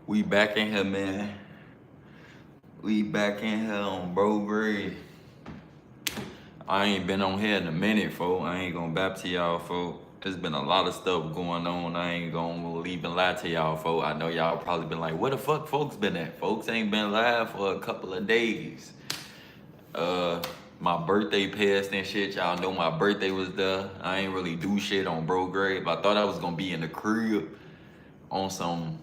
We back in here, man. We back in here on Bro Grade. I ain't been on here in a minute, folk. I ain't gonna bap to y'all, folk. There's been a lot of stuff going on. I ain't gonna even lie to y'all, folk. I know y'all probably been like, where the fuck folks been at? Folks ain't been live for a couple of days. My birthday passed and shit. Y'all know my birthday was there. I ain't really do shit on Bro Grade. I thought I was gonna be in the crib on some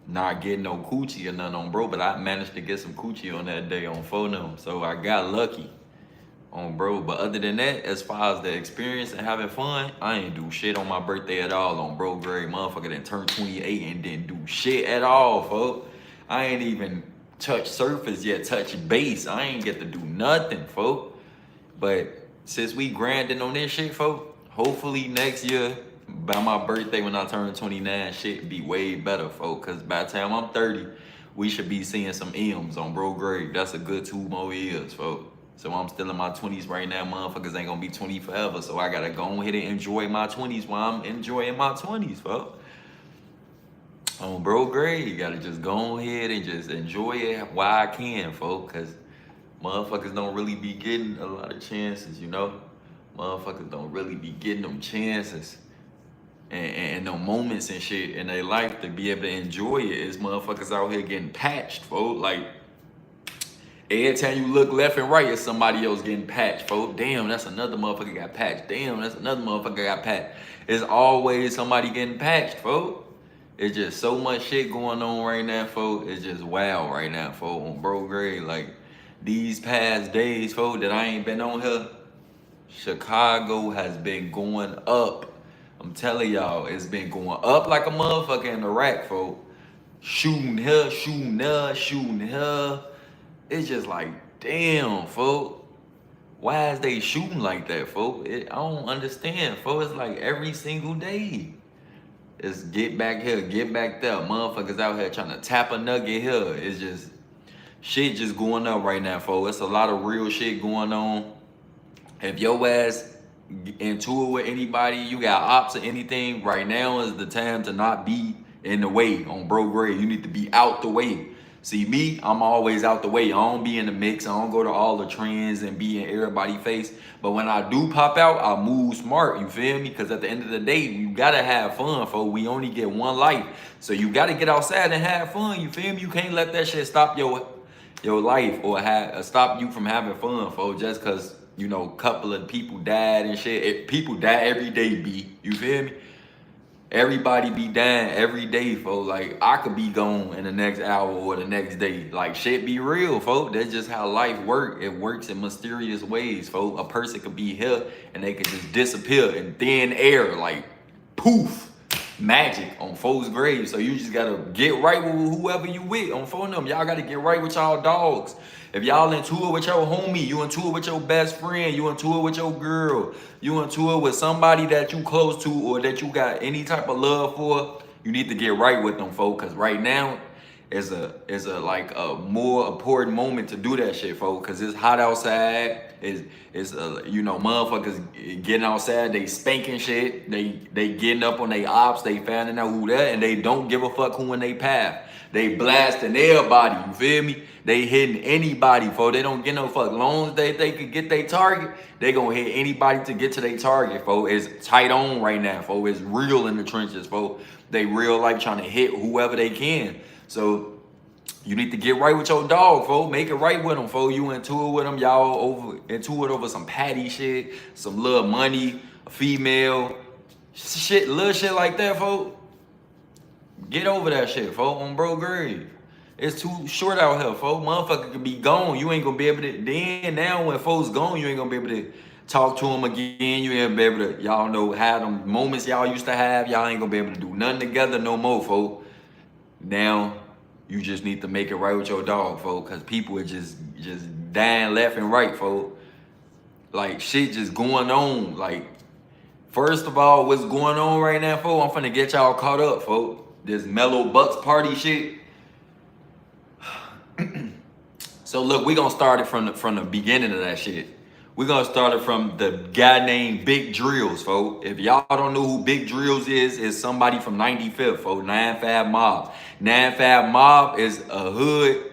not getting no coochie or nothing on Bro, but I managed to get some coochie on that day on phone. So I got lucky on Bro. But other than that, as far as the experience and having fun, I ain't do shit on my birthday at all on Bro Grade. Motherfucker done turned 28 and didn't do shit at all, folks. I ain't even touch surface yet, touch base. I ain't get to do nothing, folks. But since we grinding on this shit, folks, hopefully next year, by my birthday when I turn 29, shit be way better, folks. Cause by the time I'm 30, we should be seeing some M's on Bro Grade. That's a good 2 more years, folks. So I'm still in my 20s right now. Motherfuckers ain't gonna be 20 forever. So I gotta go ahead and enjoy my 20s while I'm enjoying my 20s, folks. On Bro Grade, you gotta just go ahead and just enjoy it while I can, folks. Cause motherfuckers don't really be getting a lot of chances, you know? Motherfuckers don't really be getting them chances and no moments and shit in their life to be able to enjoy it. Is motherfuckers out here getting patched, folks. Like, every time you look left and right, it's somebody else getting patched, folks. Damn, that's another motherfucker got patched. Damn, that's another motherfucker got patched. It's always somebody getting patched, folks. It's just so much shit going on right now, folks. It's just wow right now, folks, on Bro Grade. Like, these past days, folks, that I ain't been on here, Chicago has been going up. I'm telling y'all, it's been going up like a motherfucker in Iraq, folks. Shooting here, shooting there, shooting here. It's just like, damn, folks. Why is they shooting like that, folks? I don't understand, folks. It's like every single day. It's get back here, get back there. Motherfuckers out here trying to tap a nugget here. It's just, shit just going up right now, folks. It's a lot of real shit going on. If your ass into it with anybody, you got ops or anything, right now is the time to not be in the way on Bro Grade. You need to be out the way. See me, I'm always out the way. I don't be in the mix. I don't go to all the trends and be in everybody's face. But when I do pop out, I move smart, you feel me? Because at the end of the day, you gotta have fun, folks. We only get one life. So you gotta get outside and have fun, you feel me? You can't let that shit stop your life or stop you from having fun, folks, just because, you know, a couple of people died and shit. People die every day, B. You feel me? Everybody be dying every day, folks. Like, I could be gone in the next hour or the next day. Like, shit be real, folks. That's just how life works. It works in mysterious ways, folks. A person could be here and they could just disappear in thin air, like, poof. Magic on folks' graves. So you just gotta get right with whoever you with on phone them. Y'all gotta get right with y'all dogs. If y'all into it with your homie, you into it with your best friend, you into it with your girl, you into it with somebody that you close to or that you got any type of love for, you need to get right with them, folks. Cause right now is a like a more important moment to do that shit, folks. Cause it's hot outside. It's you know, motherfuckers getting outside, they spanking shit, they getting up on they ops, they finding out who that, and they don't give a fuck who in they path. They blasting everybody, you feel me? They hitting anybody, folks. They don't get no fuck. Long as they could get their target, they gonna hit anybody to get to their target, folks. It's tight on right now, folks. It's real in the trenches, folks. They real life trying to hit whoever they can. So you need to get right with your dog, folks. Make it right with them, folks. You into it with them, y'all into it over some patty shit, some little money, a female, shit, little shit like that, folks. Get over that shit, folks, on Bro Grade. It's too short out here, folks. Motherfucker could be gone. You ain't gonna be able to, then now when folks gone, you ain't gonna be able to talk to them again. You ain't gonna be able to, y'all know, have them moments y'all used to have. Y'all ain't gonna be able to do nothing together no more, folks. Now, you just need to make it right with your dog, folks, because people are just dying left and right, folks. Like, shit just going on. Like, first of all, what's going on right now, folks? I'm finna get y'all caught up, folks. This Mello Buckz party shit. So look, we gonna start it from the beginning of that shit. We're gonna start it from the guy named Big Drills, folks. If y'all don't know who Big Drills is somebody from 95th, folks. 95 Mob. 95 Mob is a hood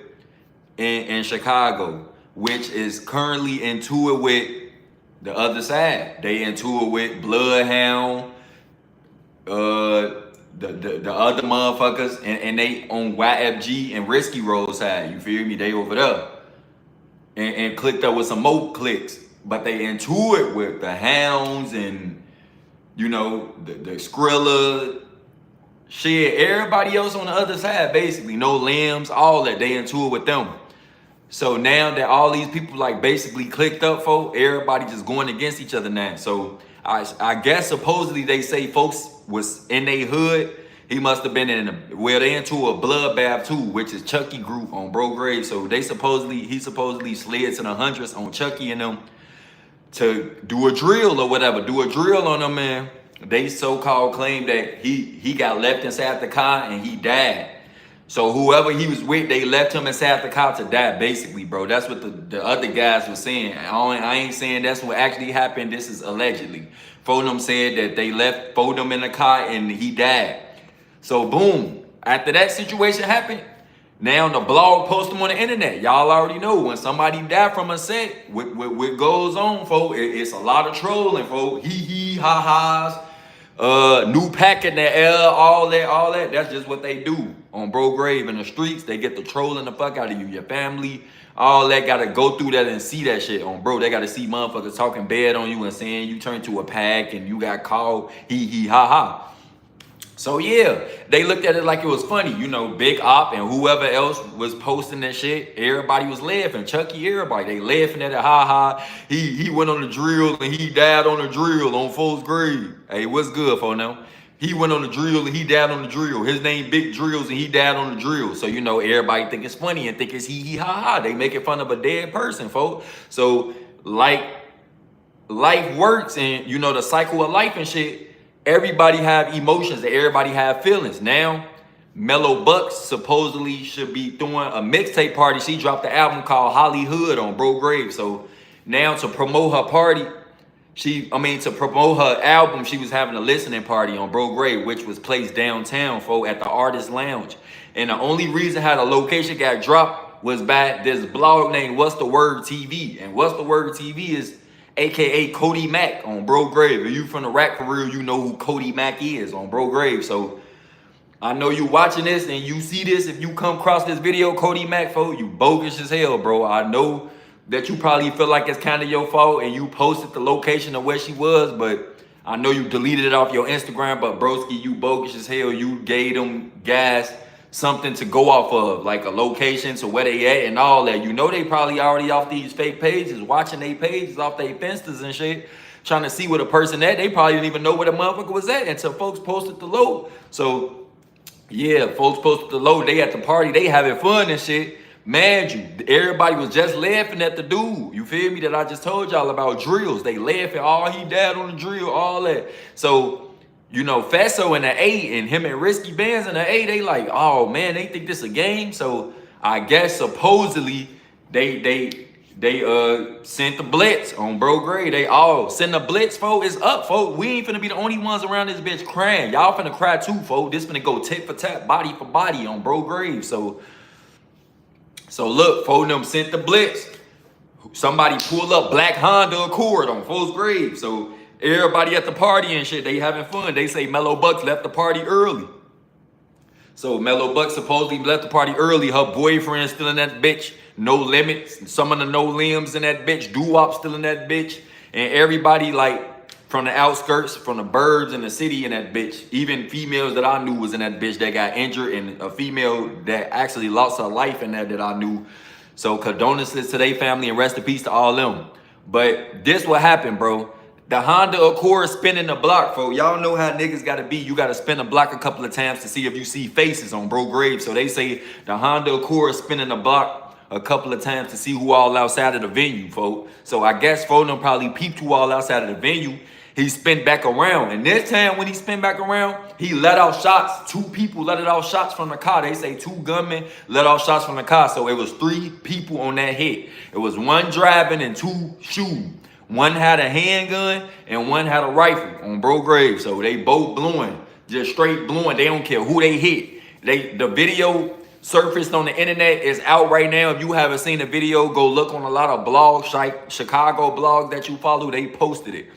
in Chicago, which is currently into it with the other side. They into it with Bloodhound, the other motherfuckers, and they on YFG and Risky Road side. You feel me? They over there. And clicked up with some more clicks. But they into it with the Hounds and, you know, the Skrilla, shit, everybody else on the other side, basically. No Limbs, all that. They into it with them. So now that all these people like basically clicked up, folks, everybody just going against each other now. So I guess supposedly they say folks was in their hood. He must have been they into a bloodbath too, which is Chucky group on Bro Grave. So he supposedly slid to the hundreds on Chucky and them to do a drill or whatever, do a drill on them, man. They so-called claim that he got left inside the car and he died. So whoever he was with, they left him inside the car to die, basically, bro. That's what the other guys were saying. I ain't saying that's what actually happened. This is allegedly. Fodem said that they left Fodem in the car and he died. So boom, after that situation happened, now the blog post them on the internet. Y'all already know when somebody died from a set, what goes on, folks, it's a lot of trolling, folks. Hee ha-has, new pack in the air, all that. That's just what they do on Bro Grave in the streets. They get the trolling the fuck out of you, your family, all that. Gotta go through that and see that shit on Bro. They gotta see motherfuckers talking bad on you and saying you turned to a pack and you got called hee ha. So yeah, they looked at it like it was funny. You know, Big Op and whoever else was posting that shit, everybody was laughing. Chucky, everybody, they laughing at it, ha. He went on the drill and he died on the drill on Folks Grave. Hey, what's good, for now? He went on the drill and he died on the drill. His name Big Drills and he died on the drill. So, you know, everybody think it's funny and think it's hee ha. They making fun of a dead person, folks. So, like, life works and, you know, the cycle of life and shit, everybody have emotions and everybody have feelings. Now, Mello Buckz supposedly should be doing a mixtape party. She dropped the album called Hollywood on Bro Grave. So now to promote her party, to promote her album, she was having a listening party on Bro Grave, which was placed downtown, at the Artist Lounge. And the only reason how the location got dropped was by this blog named What's the Word TV. And What's the Word TV is AKA Cody Mack on Bro Grave. If you from the rap for real, you know who Cody Mack is on Bro Grave. So I know you watching this and you see this. If you come across this video, Cody Mack, you bogus as hell, bro. I know that you probably feel like it's kind of your fault and you posted the location of where she was, but I know you deleted it off your Instagram, but broski, you bogus as hell. You gave them guys something to go off of, like a location to where they at and all that. You know they probably already off these fake pages, watching their pages off their Finstas and shit, trying to see where the person at. They probably didn't even know where the motherfucker was at until folks posted the load. So yeah, folks posted the load. They at the party, they having fun and shit. Man, everybody was just laughing at the dude. You feel me? That I just told y'all about drills. They laughing, oh, he died on the drill, all that. So, you know, Fatso in the A and him and Risky Bands in the A, they like, oh man, they think this a game. So I guess supposedly they sent the blitz on Bro Grave. They all send the blitz, folks. It's up, folks. We ain't finna be the only ones around this bitch crying. Y'all finna cry too, folks. This finna go tit for tat, body for body on Bro Grave. So look, them sent the blitz. Somebody pulled up Black Honda Accord on Folks Grave. So everybody at the party and shit, they having fun. They say Mello Buckz left the party early. So Mello Buckz supposedly left the party early. Her boyfriend still in that bitch. No Limits. Some of the No Limbs in that bitch. Doo-Wop still in that bitch. And everybody like from the outskirts, from the burbs in the city in that bitch. Even females that I knew was in that bitch that got injured, and a female that actually lost her life in that I knew. So condolences to their family and rest in peace to all them. But this what happened, bro. The Honda Accord spinning the block, folks. Y'all know how niggas gotta be. You gotta spin the block a couple of times to see if you see faces on Bro Grave. So they say the Honda Accord spinning the block a couple of times to see who all outside of the venue, folks. So I guess them probably peeped who all outside of the venue. He spin back around. And this time when he spin back around, he let off shots. 2 people let off shots from the car. They say 2 gunmen let off shots from the car. So it was 3 people on that hit. It was 1 driving and 2 shooting. One had a handgun and one had a rifle on bro grave. So they both blowing, just straight blowing. They don't care who they hit. The video surfaced on the internet, is out right now. If you haven't seen the video, go look on a lot of blogs, like Chicago blogs that you follow. They posted it.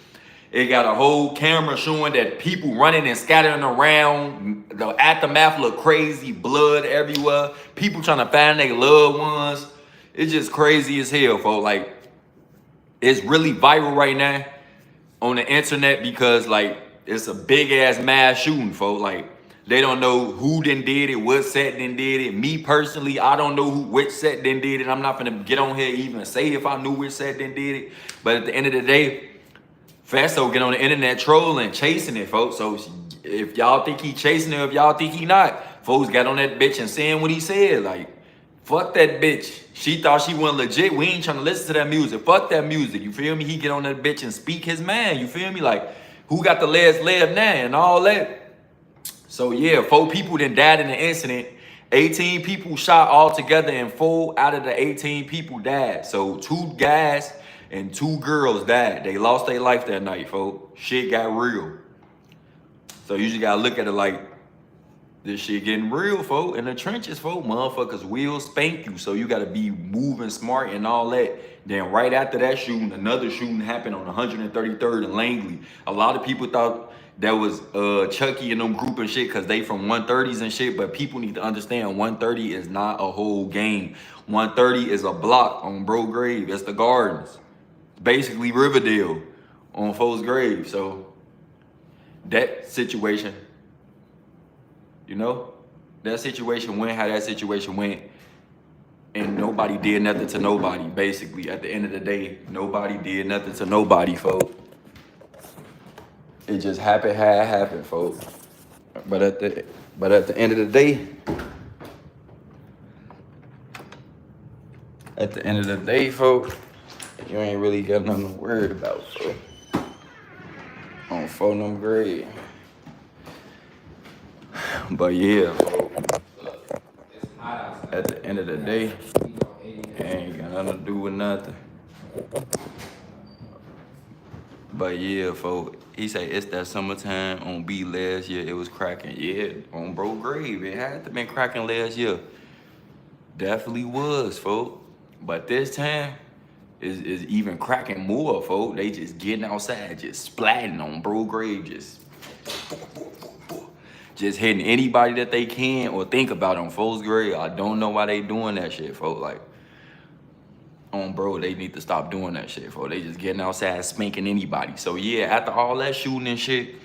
It got a whole camera showing that people running and scattering around. The aftermath look crazy, blood everywhere. People trying to find their loved ones. It's just crazy as hell, folks. Like, it's really viral right now on the internet because, like, it's a big ass mass shooting, folks. Like, they don't know who done did it, what set done did it. Me personally, I don't know which set done did it. I'm not gonna get on here even say if I knew which set done did it. But at the end of the day, Fatso get on the internet trolling, chasing it, folks. So if y'all think he chasing it, if y'all think he not, folks got on that bitch and saying what he said. Like, fuck that bitch. She thought she wasn't legit. We ain't trying to listen to that music. Fuck that music. You feel me? He get on that bitch and speak his man. You feel me? Like, who got the last laugh now and all that? So yeah, 4 people then died in the incident. 18 people shot all together and 4 out of the 18 people died. So 2 guys and 2 girls died. They lost their life that night, folks. Shit got real. So you just gotta look at it like, this shit getting real, folks. In the trenches, folks, motherfuckers will spank you. So you gotta be moving smart and all that. Then right after that shooting, another shooting happened on 133rd and Langley. A lot of people thought that was Chucky and them group and shit because they from 130s and shit. But people need to understand 130 is not a whole game. 130 is a block on Bro Grave. It's the Gardens. Basically Riverdale on folks' grave. So that situation, you know, that situation went how that situation went, and nobody did nothing to nobody. Basically, at the end of the day, nobody did nothing to nobody, folks. It just happened how it happened, folks. But at the end of the day, folks, you ain't really got nothing to worry about, folks. On phone them grade. But yeah, at the end of the day, it ain't got nothing to do with nothing. But yeah, folks, he say it's that summertime on B last year, it was cracking. Yeah, on Bro Grave, it had to been cracking last year. Definitely was, folks. But this time, is even cracking more, folks. They just getting outside, just splatting on Bro Grave, just hitting anybody that they can or think about on folks' grave. I don't know why they doing that shit, folks. Like, on bro, they need to stop doing that shit, folks. They just getting outside, spanking anybody. So yeah, after all that shooting and shit,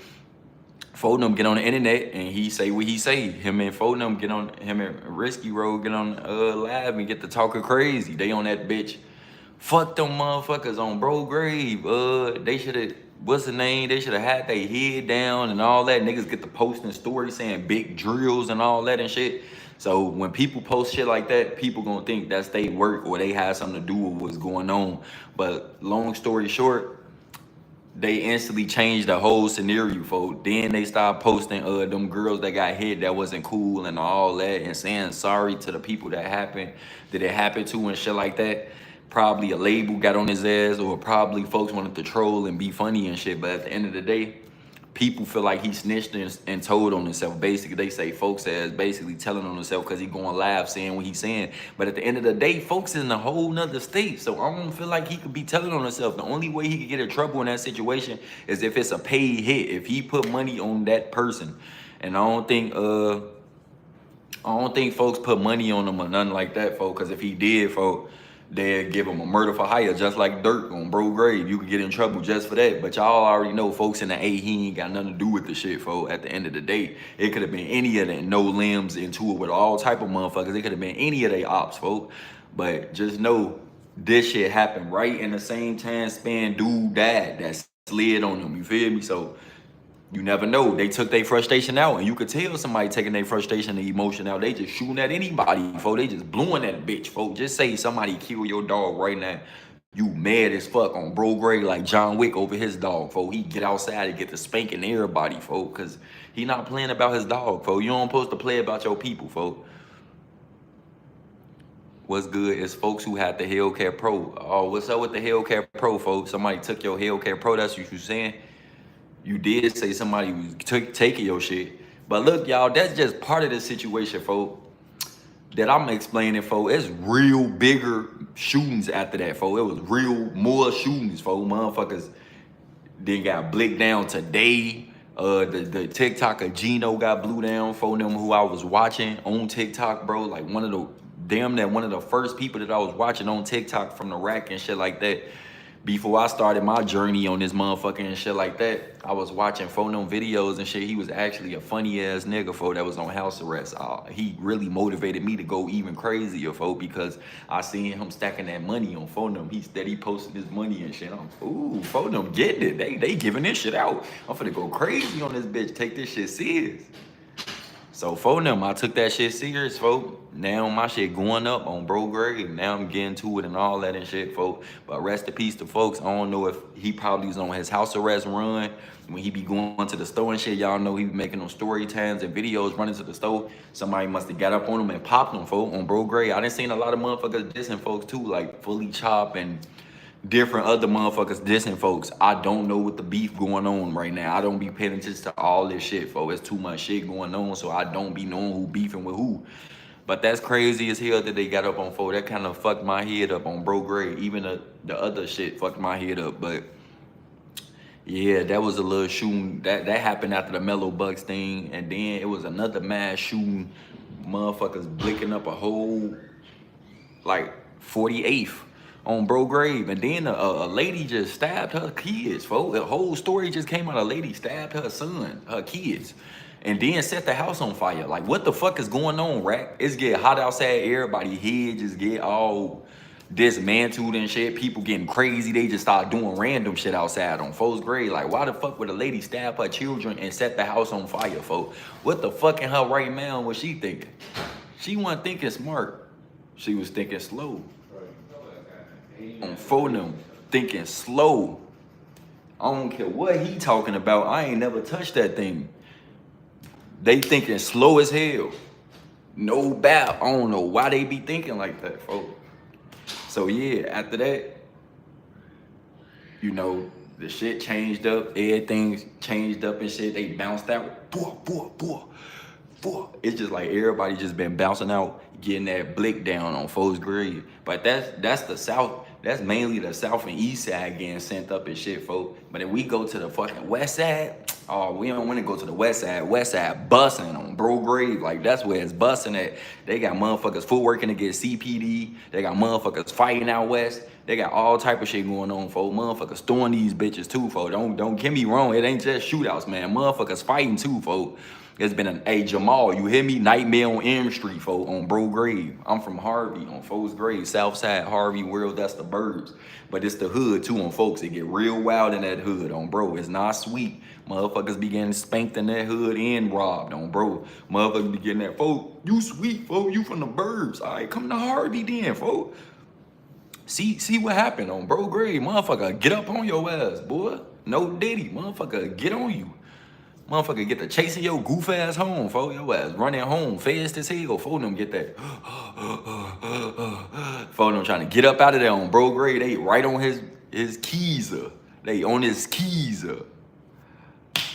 Fodenham get on the internet and he say what he say. Him and Fodenham get on, him and Risky Road get on live and get to talking crazy. They on that bitch. Fuck them motherfuckers on Bro Grave. They should have, what's the name? They should have had their head down and all that. Niggas get to posting stories saying big drills and all that and shit. So when people post shit like that, people gonna think that's they work or they have something to do with what's going on. But long story short, they instantly changed the whole scenario, folks. Then they started posting them girls that got hit that wasn't cool and all that and saying sorry to the people that it happened to and shit like that. Probably a label got on his ass, or probably folks wanted to troll and be funny and shit. But at the end of the day, people feel like he snitched and told on himself. Basically, they say folks ass basically telling on himself because he going live saying what he's saying. But at the end of the day, folks is in a whole nother state. So I don't feel like he could be telling on himself. The only way he could get in trouble in that situation is if it's a paid hit. If he put money on that person. And I don't think folks put money on him or nothing like that, folks. Because if he did, folks, they'd give him a murder for hire, just like Dirt on Bro Grave. You could get in trouble just for that. But y'all already know, folks in the A, he ain't got nothing to do with the shit, folks. At the end of the day, it could have been any of them, no limbs into it with all type of motherfuckers. It could have been any of they ops, folks. But just know, this shit happened right in the same time span dude died that slid on him. You feel me? So you never know. They took their frustration out, and you could tell somebody taking their frustration and emotion out. They just shooting at anybody, folks. They just blowing that bitch, folks. Just say somebody kill your dog right now. You mad as fuck on Bro Grave like John Wick over his dog, folks. He get outside and get to spanking everybody, folks, because he not playing about his dog, folks. You don't supposed to play about your people, folks. What's good is folks who had the Hellcat Pro. Oh, what's up with the Hellcat Pro, folks? Somebody took your Hellcat Pro. That's what you saying. You did say somebody was taking your shit. But look, y'all, that's just part of the situation, folks. That I'm explaining, folks. It's real bigger shootings after that, folks. It was real more shootings, folks. Motherfuckers then got blicked down today. The TikToker Gino got blew down for them who I was watching on TikTok, bro. Like one of the first people that I was watching on TikTok from the rack and shit like that. Before I started my journey on this motherfucker and shit like that, I was watching them videos and shit. He was actually a funny ass nigga, that was on house arrest. He really motivated me to go even crazier, because I seen him stacking that money on them. He steady posting his money and shit. I'm, ooh, them getting it. They giving this shit out. I'm finna go crazy on this bitch. Take this shit serious. So for them, I took that shit serious, folks. Now my shit going up on bro grade. Now I'm getting to it and all that and shit, folks. But rest in peace to folks. I don't know if he probably was on his house arrest run. When he be going to the store and shit, y'all know he be making those story times and videos running to the store. Somebody must have got up on him and popped him, folks, on bro grade. I done seen a lot of motherfuckers dissing folks too, like Fully Chop and different other motherfuckers dissing folks. I don't know what the beef going on right now. I don't be paying attention to all this shit, folks. It's too much shit going on, so I don't be knowing who beefing with who. But that's crazy as hell that they got up on folks. That kind of fucked my head up on bro grade. Even the other shit fucked my head up. But yeah, that was a little shooting. That happened after the Mello Buckz thing. And then it was another mass shooting. Motherfuckers blicking up a whole, like, 48th. On bro grave, and then a lady just stabbed her kids, folks. The whole story just came out. A lady stabbed her son, her kids, and then set the house on fire. Like, what the fuck is going on, Rack? It's getting hot outside. Everybody head just get all dismantled and shit. People getting crazy. They just start doing random shit outside on folks' grave. Like, why the fuck would a lady stab her children and set the house on fire, folks? What the fuck in her right mind was she thinking? She wasn't thinking smart. She was thinking slow. On phone thinking slow. I don't care what he talking about. I ain't never touched that thing. They thinking slow as hell. No bap. I don't know why they be thinking like that, folks. So yeah, after that, you know, the shit changed up. Everything changed up and shit. They bounced out. It's just like everybody just been bouncing out, getting that blick down on folks' grave. But that's the South. That's mainly the South and East side getting sent up and shit, folks. But if we go to the fucking West side, oh, we don't want to go to the West side. West side busting on bro grave. Like, that's where it's busting at. They got motherfuckers footworking to get CPD. They got motherfuckers fighting out West. They got all type of shit going on, folks. Motherfuckers throwing these bitches too, folks. Don't get me wrong. It ain't just shootouts, man. Motherfuckers fighting too, folks. It's been hey, Jamal, you hear me? Nightmare on M Street, folks, on bro grave. I'm from Harvey, on folks' grave. South side, Harvey, World, that's the burbs. But it's the hood, too, on folks. It get real wild in that hood, on bro. It's not sweet. Motherfuckers be getting spanked in that hood and robbed, on bro. Motherfuckers be getting that, folks, you sweet, folks. You from the burbs. All right, come to Harvey then, folks. See what happened on bro grave. Motherfucker, get up on your ass, boy. No Diddy. Motherfucker, get on you. Motherfucker get to chasing your goof ass home, fo. Your ass running home fast as hell. Fo them get that. Fo them trying to get up out of there on bro grade. They right on his keys. They on his keys.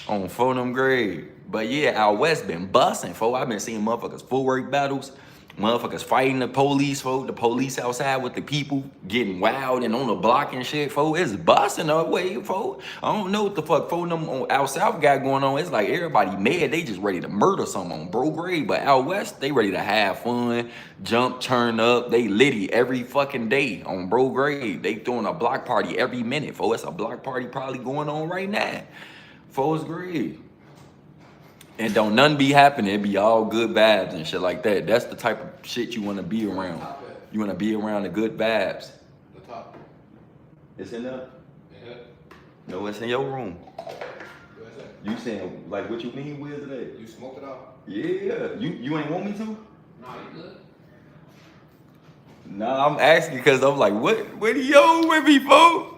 On fo them grade. But yeah, out west been busting, fo. I've been seeing motherfuckers footwork battles. Motherfuckers fighting the police, folks. The police outside with the people getting wild and on the block and shit, folks. It's busting up way, folks. I don't know what the fuck, folks, them on out south got going on. It's like everybody mad. They just ready to murder someone on bro grade. But out west, they ready to have fun, jump, turn up. They litty every fucking day on bro grade. They throwing a block party every minute, folks. It's a block party probably going on right now. Folks grade. And don't none be happening. It be all good vibes and shit like that. That's the type of shit you want to be around. You want to be around the good vibes. The top. It's in there? Yeah. No, it's in your room. What's that? You saying, like, what you mean with it? You smoked it out? Yeah. You ain't want me to? Nah, you good? Nah, I'm asking because I'm like, what are you on with me, folks?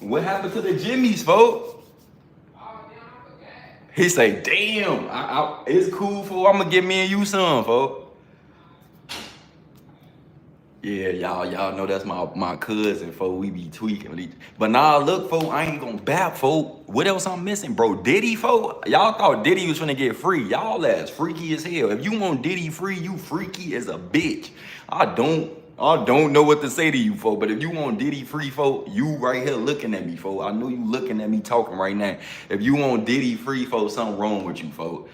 What happened to the Jimmys, folks? He say, damn, it's cool, fool. I'm gonna get me and you some, fool. Yeah, y'all know that's my cousin, fool. We be tweaking. But nah, look, fool, I ain't gonna bap, fool. What else I'm missing, bro? Diddy, fool? Y'all thought Diddy was finna get free. Y'all ass freaky as hell. If you want Diddy free, you freaky as a bitch. I don't know what to say to you, fool. But if you want Diddy free, fool, you right here looking at me, fool. I know you looking at me talking right now. If you want Diddy free, fool, something wrong with you, fool.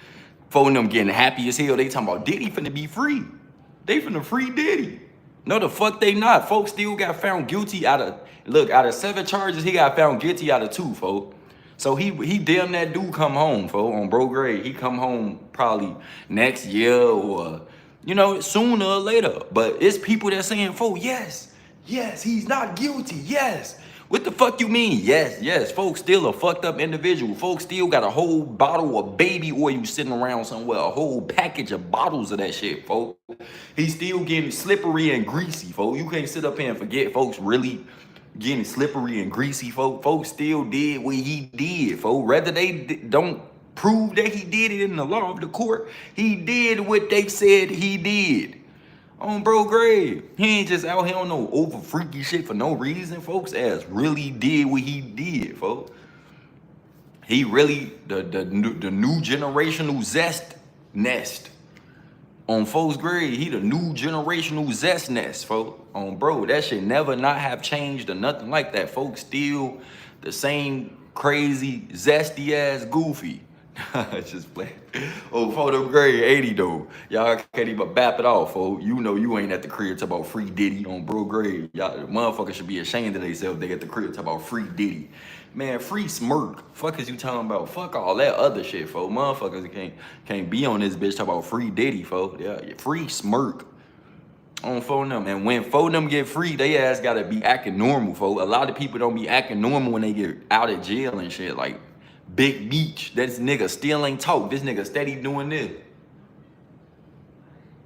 Fool them getting happy as hell. They talking about Diddy finna be free. They finna free Diddy. No, the fuck they not. Folks still got found guilty out of 7 charges, he got found guilty out of 2, folks. So he damn that dude come home, folks, on bro grade. He come home probably next year or, sooner or later. But it's people that saying, folks, yes, he's not guilty, yes. What the fuck you mean? Yes, folks still a fucked up individual. Folks still got a whole bottle of baby oil sitting around somewhere, a whole package of bottles of that shit, folks. He's still getting slippery and greasy, folks. You can't sit up here and forget folks really getting slippery and greasy, folks. Folks still did what he did, folks. Whether they don't prove that he did it in the law of the court, he did what they said he did. On bro grave. He ain't just out here on no over freaky shit for no reason, folks. Ass really did what he did, folks. He really the new generational zest nest. On folks grave, he the new generational zest nest, folks. On bro, that shit never not have changed or nothing like that. Folks still the same crazy, zesty ass goofy. It's just playing. Oh, photo grade 80 though. Y'all can't even bap it off, folks. You know you ain't at the crib talk about free Diddy on bro grade. Y'all motherfuckers should be ashamed of themselves. They at the crib talk about free Diddy. Man, free smirk. Fuck is you talking about? Fuck all that other shit, folks. Motherfuckers can't be on this bitch talk about free Diddy, folks. Yeah, free smirk. On phone them. And when phone them get free, they ass gotta be acting normal, folks. A lot of people don't be acting normal when they get out of jail and shit. Like Big Beach, this nigga still ain't talk. This nigga steady doing this.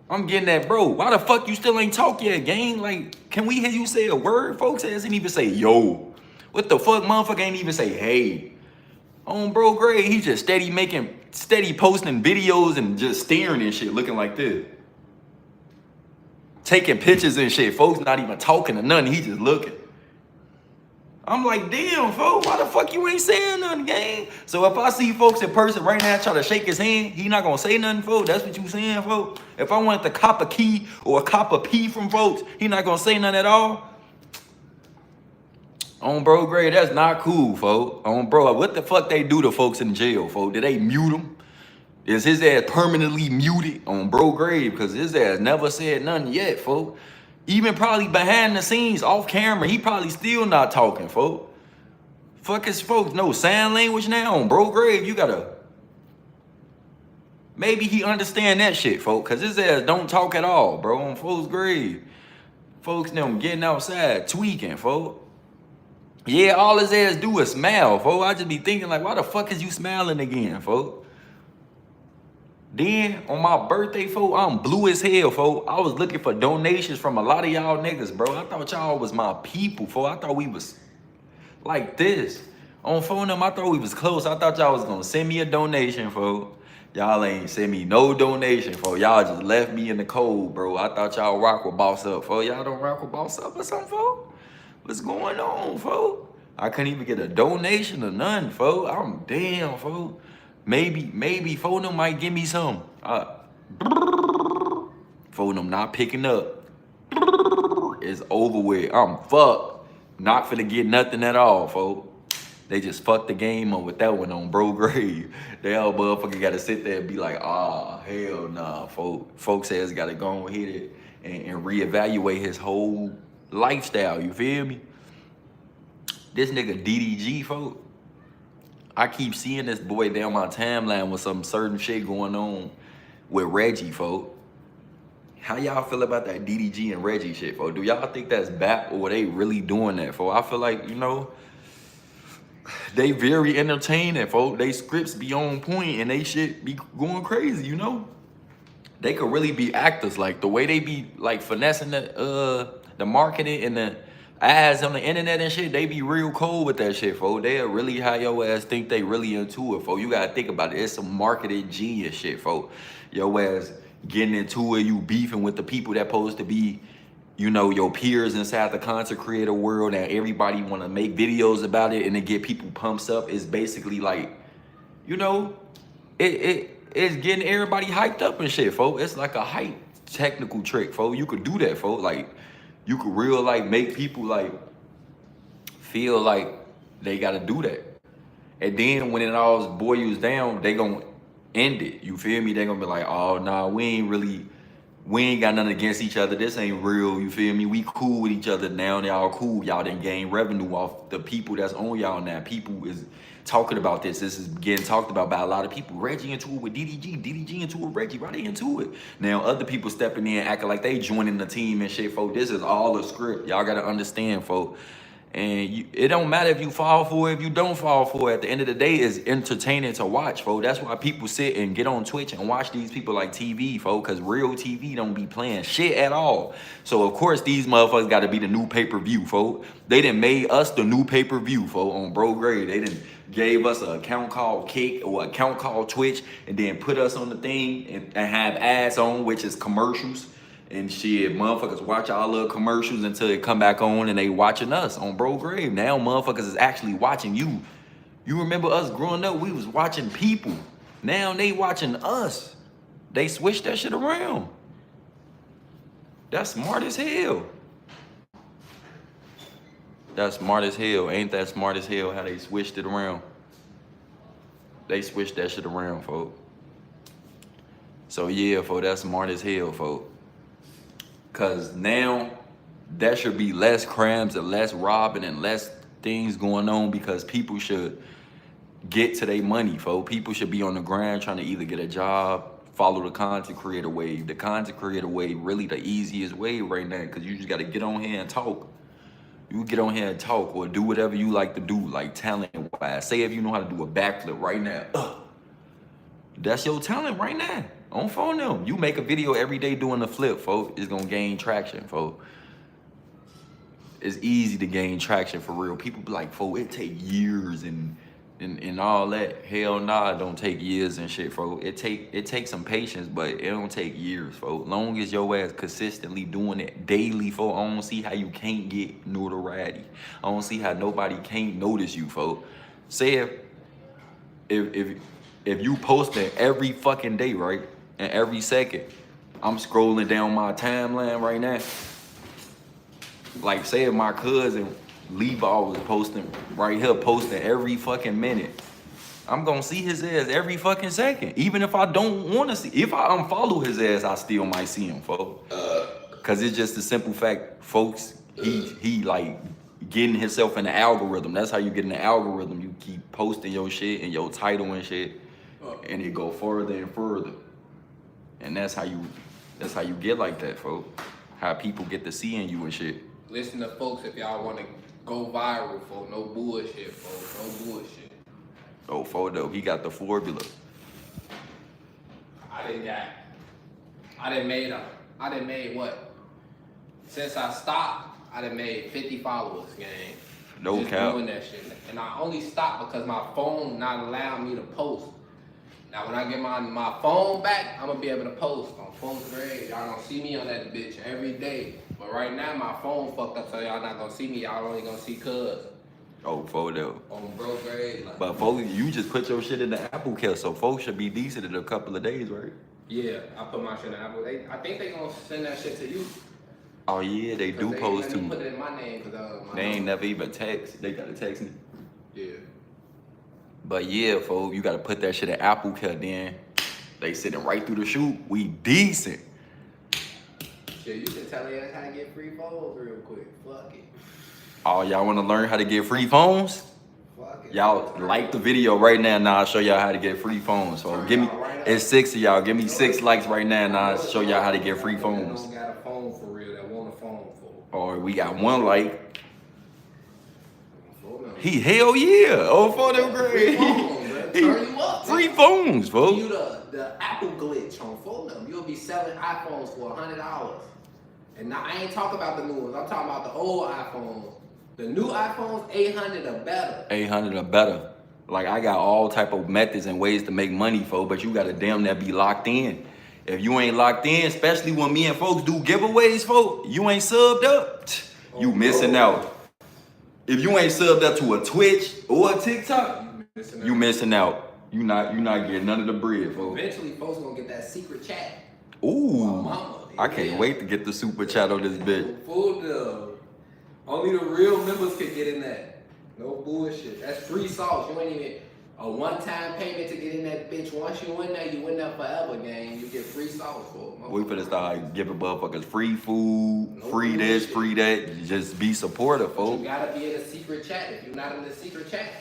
I'm getting that, bro. Why the fuck you still ain't talk yet, gang? Like, can we hear you say a word? Folks ain't even say yo. What the fuck, motherfucker ain't even say hey. On bro grade, he just steady posting videos and just staring and shit, looking like this. Taking pictures and shit. Folks not even talking or nothing. He just looking. I'm like, damn, folks, why the fuck you ain't saying nothing, gang? So if I see folks in person right now try to shake his hand, he not gonna say nothing, folks? That's what you saying, folks? If I want to cop a key or a cop a P from folks, he not gonna say nothing at all? On bro grade, that's not cool, folks. On bro, what the fuck they do to folks in jail, folks? Did they mute him? Is his ass permanently muted on bro grave? Because his ass never said nothing yet, folks. Even probably behind the scenes, off camera, he probably still not talking, folks. Fuck his folks, no sign language now on bro grave. You gotta, maybe he understand that shit, folks, because his ass don't talk at all, bro, on folks grave. Folks them getting outside, tweaking, folks. Yeah, all his ass do is smile, folks. I just be thinking like, why the fuck is you smiling again, folks? Then on my birthday, folks, I'm blue as hell, folks. I was looking for donations from a lot of y'all niggas, bro. I thought y'all was my people, folks. I thought we was like this. On phone them, I thought we was close. I thought y'all was gonna send me a donation, folks. Y'all ain't send me no donation, folks. Y'all just left me in the cold, bro. I thought y'all rock with Boss Up, folks. Y'all don't rock with Boss Up or something, folks? What's going on, folks? I couldn't even get a donation or nothing, folks. I'm damn, folks. Maybe phone them might give me some. Phone them not picking up. It's over with. I'm fucked. Not finna get nothing at all, folks. They just fucked the game up with that one on bro grave. They all motherfucker gotta sit there and be like, hell nah, folks. Folks ass gotta go and hit it and reevaluate his whole lifestyle, you feel me? This nigga DDG, folks. I keep seeing this boy down my timeline with some certain shit going on with Reggie, folks. How y'all feel about that DDG and Reggie shit, folks? Do y'all think that's bap or they really doing that, folks? I feel like, they very entertaining, folks. They scripts be on point and they shit be going crazy, They could really be actors, like the way they be like finessing the marketing and the Ads on the internet and shit, they be real cold with that shit, folks. They'll really have your ass think they really into it, folks. You gotta think about it. It's some marketing genius shit, folks. Your ass getting into it, you beefing with the people that supposed to be, you know, your peers inside the content creator world, and everybody wanna make videos about it and to get people pumps up. It's basically like, you know, it's getting everybody hyped up and shit, folks. It's like a hype technical trick, folks. You could do that, folks. Like, you could real like make people like feel like they gotta do that. And then when it all boils down, they gonna end it. You feel me? They gonna be like, oh nah, we ain't got nothing against each other. This ain't real. You feel me? We cool with each other now. Y'all cool. Y'all done gain revenue off the people that's on y'all now. People is talking about this. This is getting talked about by a lot of people. Reggie into it with DDG into it with Reggie. Right into it. Now other people stepping in, acting like they joining the team and shit, folks. This is all a script. Y'all gotta understand, folks. And it don't matter if you fall for it, if you don't fall for it. At the end of the day, it's entertaining to watch, folks. That's why people sit and get on Twitch and watch these people like TV, folks, because real TV don't be playing shit at all. So, of course, these motherfuckers got to be the new pay-per-view, folks. They done made us the new pay-per-view, folks, on Bro Grade. They done gave us an account called Kick or an account called Twitch and then put us on the thing and have ads on, which is commercials. And shit, motherfuckers watch our little commercials until they come back on and they watching us on Bro Grave. Now motherfuckers is actually watching you. You remember us growing up, we was watching people. Now they watching us. They switched that shit around. That's smart as hell. That's smart as hell. Ain't that smart as hell how they switched it around? They switched that shit around, folks. So yeah, folks, that's smart as hell, folks. Cause now there should be less crimes and less robbing and less things going on because people should get to their money, folks. People should be on the grind trying to either get a job, follow the content creator wave. The content creator wave really the easiest way right now because you just got to get on here and talk. You get on here and talk or do whatever you like to do, like talent-wise. Say if you know how to do a backflip right now. That's your talent right now. On phone them. You make a video every day doing a flip, folks. It's gonna gain traction, folks. It's easy to gain traction for real. People be like, folks, it take years and all that. Hell nah, it don't take years and shit, folks. It takes some patience, but it don't take years, folks. Long as your ass consistently doing it daily, folks, I don't see how you can't get notoriety. I don't see how nobody can't notice you, folks. Say if you posting every fucking day, right? And every second, I'm scrolling down my timeline right now. Like, say if my cousin Levi was posting right here, posting every fucking minute, I'm gonna see his ass every fucking second. Even if I don't wanna see, if I unfollow his ass, I still might see him, folks. Cause it's just a simple fact, folks, he like getting himself in the algorithm. That's how you get in the algorithm. You keep posting your shit and your title and shit, and it go further and further. And that's how you get like that, folks. How people get to seeing you and shit. Listen to folks if y'all want to go viral, folks. No bullshit, folks. No bullshit. Oh, photo, he got the formula. I done made what? Since I stopped, I done made 50 followers, gang. No Just cap. doing that shit. And I only stopped because my phone not allowing me to post. Now when I get my phone back, I'm gonna be able to post on phone grade. Y'all gonna see me on that bitch every day. But right now my phone fucked up, so y'all not gonna see me. Y'all only gonna see cuz. Oh, photo. On bro grade. Like, But folks, you just put your shit in the Apple Care, so folks should be decent in a couple of days, right? yeah, I put my shit in Apple. I think they gonna send that shit to you. Oh yeah, they do post Let me too. put it in my name, cause They ain't never even text. They gotta text me. Yeah. But yeah, folks, you gotta put that shit in Apple Care. Then they sitting right through the shoot. We decent. Shit, you can tell us how to get free phones real quick. Fuck it. Oh, y'all wanna learn how to get free phones? Fuck it. Y'all like the video right now. Now I'll show y'all how to get free phones. So give me, it's 6 of y'all. Give me 6 likes right now, and I'll show y'all how to get free phones. Don't got a phone for real. That want a phone for. Or we got 1 like. He hell yeah! Oh, photo grade. Turn you up. Free phones, folks. You the Apple glitch on phone them. You'll be selling iPhones for $100. And now I ain't talking about the new ones. I'm talking about the old iPhones. The new iPhones, 800 or better. 800 or better. Like I got all type of methods and ways to make money, folks, but you gotta damn that be locked in. If you ain't locked in, especially when me and folks do giveaways, folks, you ain't subbed up, you missing out. If you ain't subbed up to a Twitch or a TikTok, you missing out. You not getting none of the bread, folks. Eventually, folks gonna get that secret chat. Ooh, Mama, I can't wait to get the super chat on this bitch. Full dub. Only the real members can get in that. No bullshit. That's free sauce. You ain't even a one-time payment to get in that bitch. Once you in there forever, gang. You get free sauce for it. We finna start giving motherfuckers free food, free this, free that. Just be supportive, folks. You gotta be in a secret chat. If you're not in the secret chat,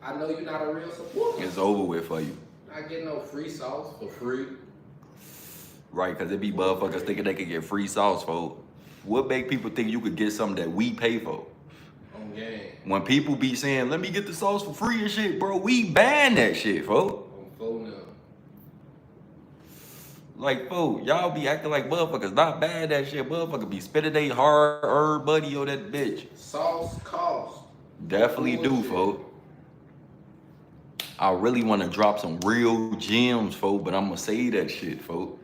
I know you're not a real supporter. It's over with for you. Not getting no free sauce for free. Right, because it be motherfuckers thinking they could get free sauce, folks. What make people think you could get something that we pay for? On game. When people be saying, let me get the sauce for free and shit, bro, we ban that shit, folks. On phone now. Like, folks, y'all be acting like motherfuckers not bad that shit. Motherfuckers be spitting they hard-earned money on that bitch. Sauce cost. Definitely do, folks. I really want to drop some real gems, folks, but I'm going to say that shit, folks.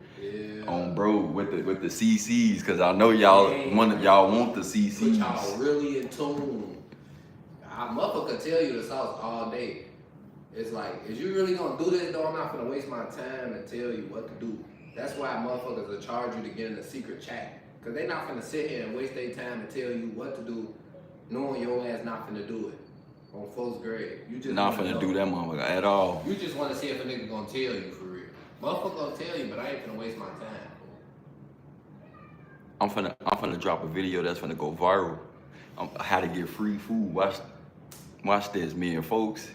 On bro with the CCs, because I know y'all want the CCs. Put y'all really in tune. I motherfucker tell you the sauce all day. It's like, is you really gonna do this though? I'm not gonna waste my time and tell you what to do. That's why motherfuckers will charge you to get in a secret chat. Cause they not gonna sit here and waste their time and tell you what to do, knowing your ass not finna do it. On first grade. You just not finna do that motherfucker at all. You just wanna see if a nigga gonna tell you for real. Motherfucker gonna tell you, but I ain't finna waste my time. I'm finna drop a video that's finna go viral. How to get free food. Watch this, me and folks.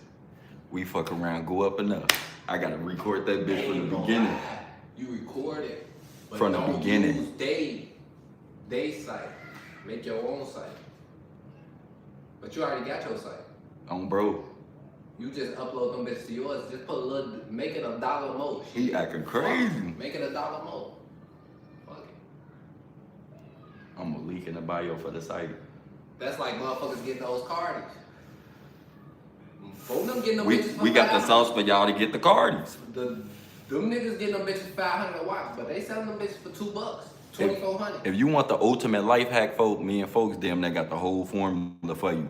We fuck around, go up and up. I gotta record that bitch from the beginning. Lie. You record it, but from the beginning. Use they site. Make your own site. But you already got your site. Bro. You just upload them bitches to yours. Just put a little, make it $1 more. He acting crazy. Make it $1 more. Fuck it. I'm gonna leak in the bio for the site. That's like motherfuckers getting those cardies. Both them getting them We bitches for got the $500. sauce for y'all to get the cardies. Them niggas getting them bitches 500 a watch, but they selling them bitches for $2, $2,400. If you want the ultimate life hack, folk, me and folks, them, they got the whole formula for you.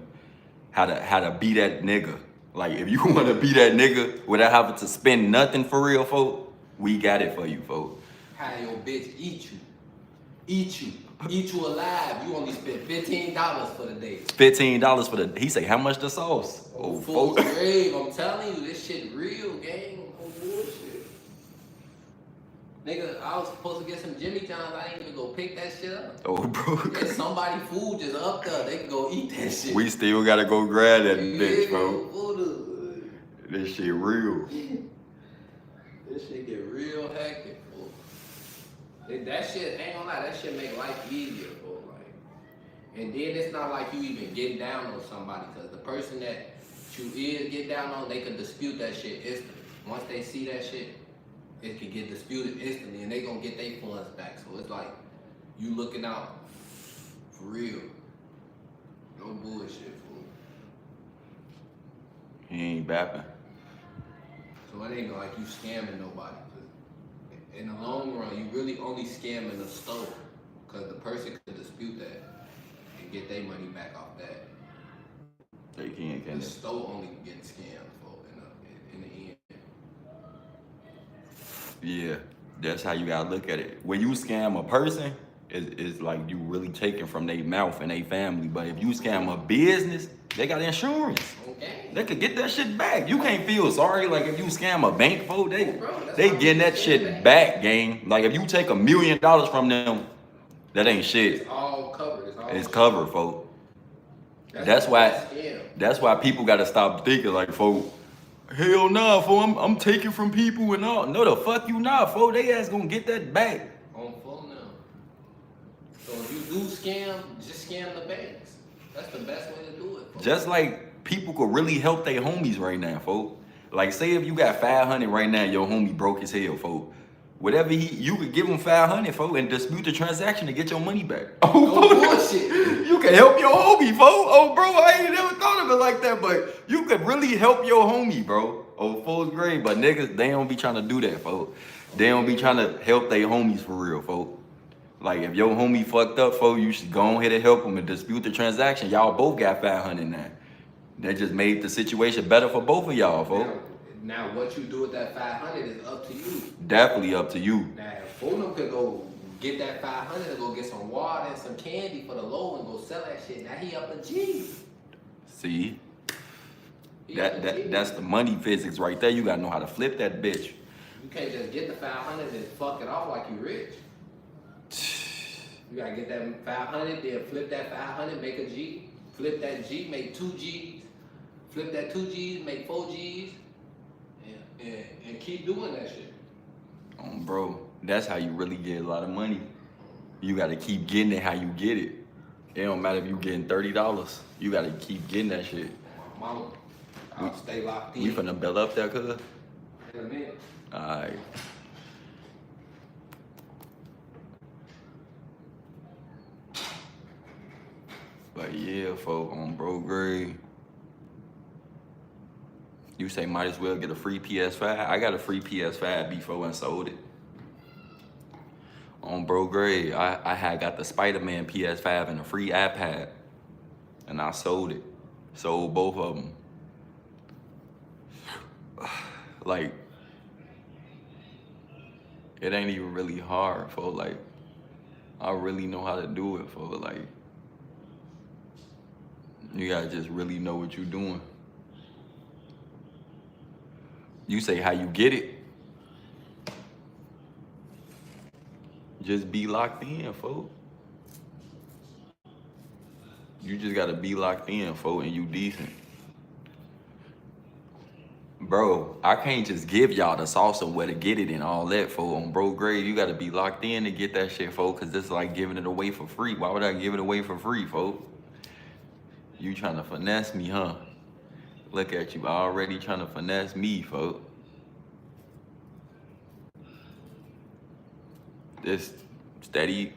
How to be that nigga. Like, if you want to be that nigga without having to spend nothing for real, folk, we got it for you, folk. Have your bitch eat you alive. You only spent $15 for the day. $15 for the, he say, how much the sauce? Oh, full grave. I'm telling you, this shit real, gang. No bullshit. Nigga, I was supposed to get some Jimmy John's. I ain't even go pick that shit up. Oh, bro. There's somebody food just up there. They can go eat that shit. We still gotta go grab that bitch, bro. Food. This shit real. This shit get real hectic, fool. That shit, ain't gonna lie, that shit make life easier, fool. Like, and then it's not like you even getting down on somebody, cause the person that you is get down on, they can dispute that shit instantly. Once they see that shit, it can get disputed instantly, and they gonna get their funds back. So it's like you looking out for real. No bullshit, fool. He ain't bapping. So it ain't like you scamming nobody. In the long run, you really only scamming the store, because the person could dispute that and get their money back off that. They can't, can The they? store only getting scammed for in the end. Yeah, that's how you gotta look at it. When you scam a person, it's like you really taking from their mouth and their family. But if you scam a business, they got insurance. Okay. They could get that shit back. You can't feel sorry. Like if you scam a bank, folk, they Bro, getting that shit back, gang. Like if you take $1 million from them, that ain't shit. It's all covered. It's covered, folk. That's why people gotta stop thinking like, folk, hell nah, folk, I'm taking from people and all. No, the fuck you not, folk. They ass gonna get that back. On phone now. So if you do scam, just scam the banks. That's the best way to do it. Just like people could really help their homies right now, folk. Like say if you got 500 right now, your homie broke his hell, folk. Whatever you could give him 500 for and dispute the transaction to get your money back. No bullshit. You can help your homie, fo. Oh, bro, I ain't never thought of it like that, but you could really help your homie, bro. Oh, fourth grade, but niggas, they don't be trying to do that, fo. They don't be trying to help their homies for real, fo. Like, if your homie fucked up, fo, you should go ahead and help him and dispute the transaction. Y'all both got 500 now. That just made the situation better for both of y'all, fo. Now, what you do with that 500 is up to you. Definitely up to you. Now, Fulham could go get that 500 and go get some water and some candy for the low and go sell that shit. Now he up a G. See? That's the money physics right there. You gotta know how to flip that bitch. You can't just get the 500 and fuck it off like you rich. You gotta get that 500, then flip that 500, make a G. Flip that G, make 2 G's. Flip that 2 G's, make 4 G's. And keep doing that shit. Bro, that's how you really get a lot of money. You gotta keep getting it how you get it. It don't matter if you getting $30. You gotta keep getting that shit. Mama, I'll stay locked in. You finna build up there, cuz? In a minute. Alright. But yeah, folk, on bro grade. You say might as well get a free PS5. I got a free PS5 before and sold it. On bro grade, I had got the Spider-Man PS5 and a free iPad. And I sold it. Sold both of them. Like, it ain't even really hard, for like, I really know how to do it, for like, you gotta just really know what you're doing. You say how you get it. Just be locked in, folks. You just gotta be locked in, folks, and you decent. Bro, I can't just give y'all the sauce of where to get it and all that, folks. On bro grade, you gotta be locked in to get that shit, folks, because it's like giving it away for free. Why would I give it away for free, folks? You trying to finesse me, huh? Look at you, already trying to finesse me, folks. This steady,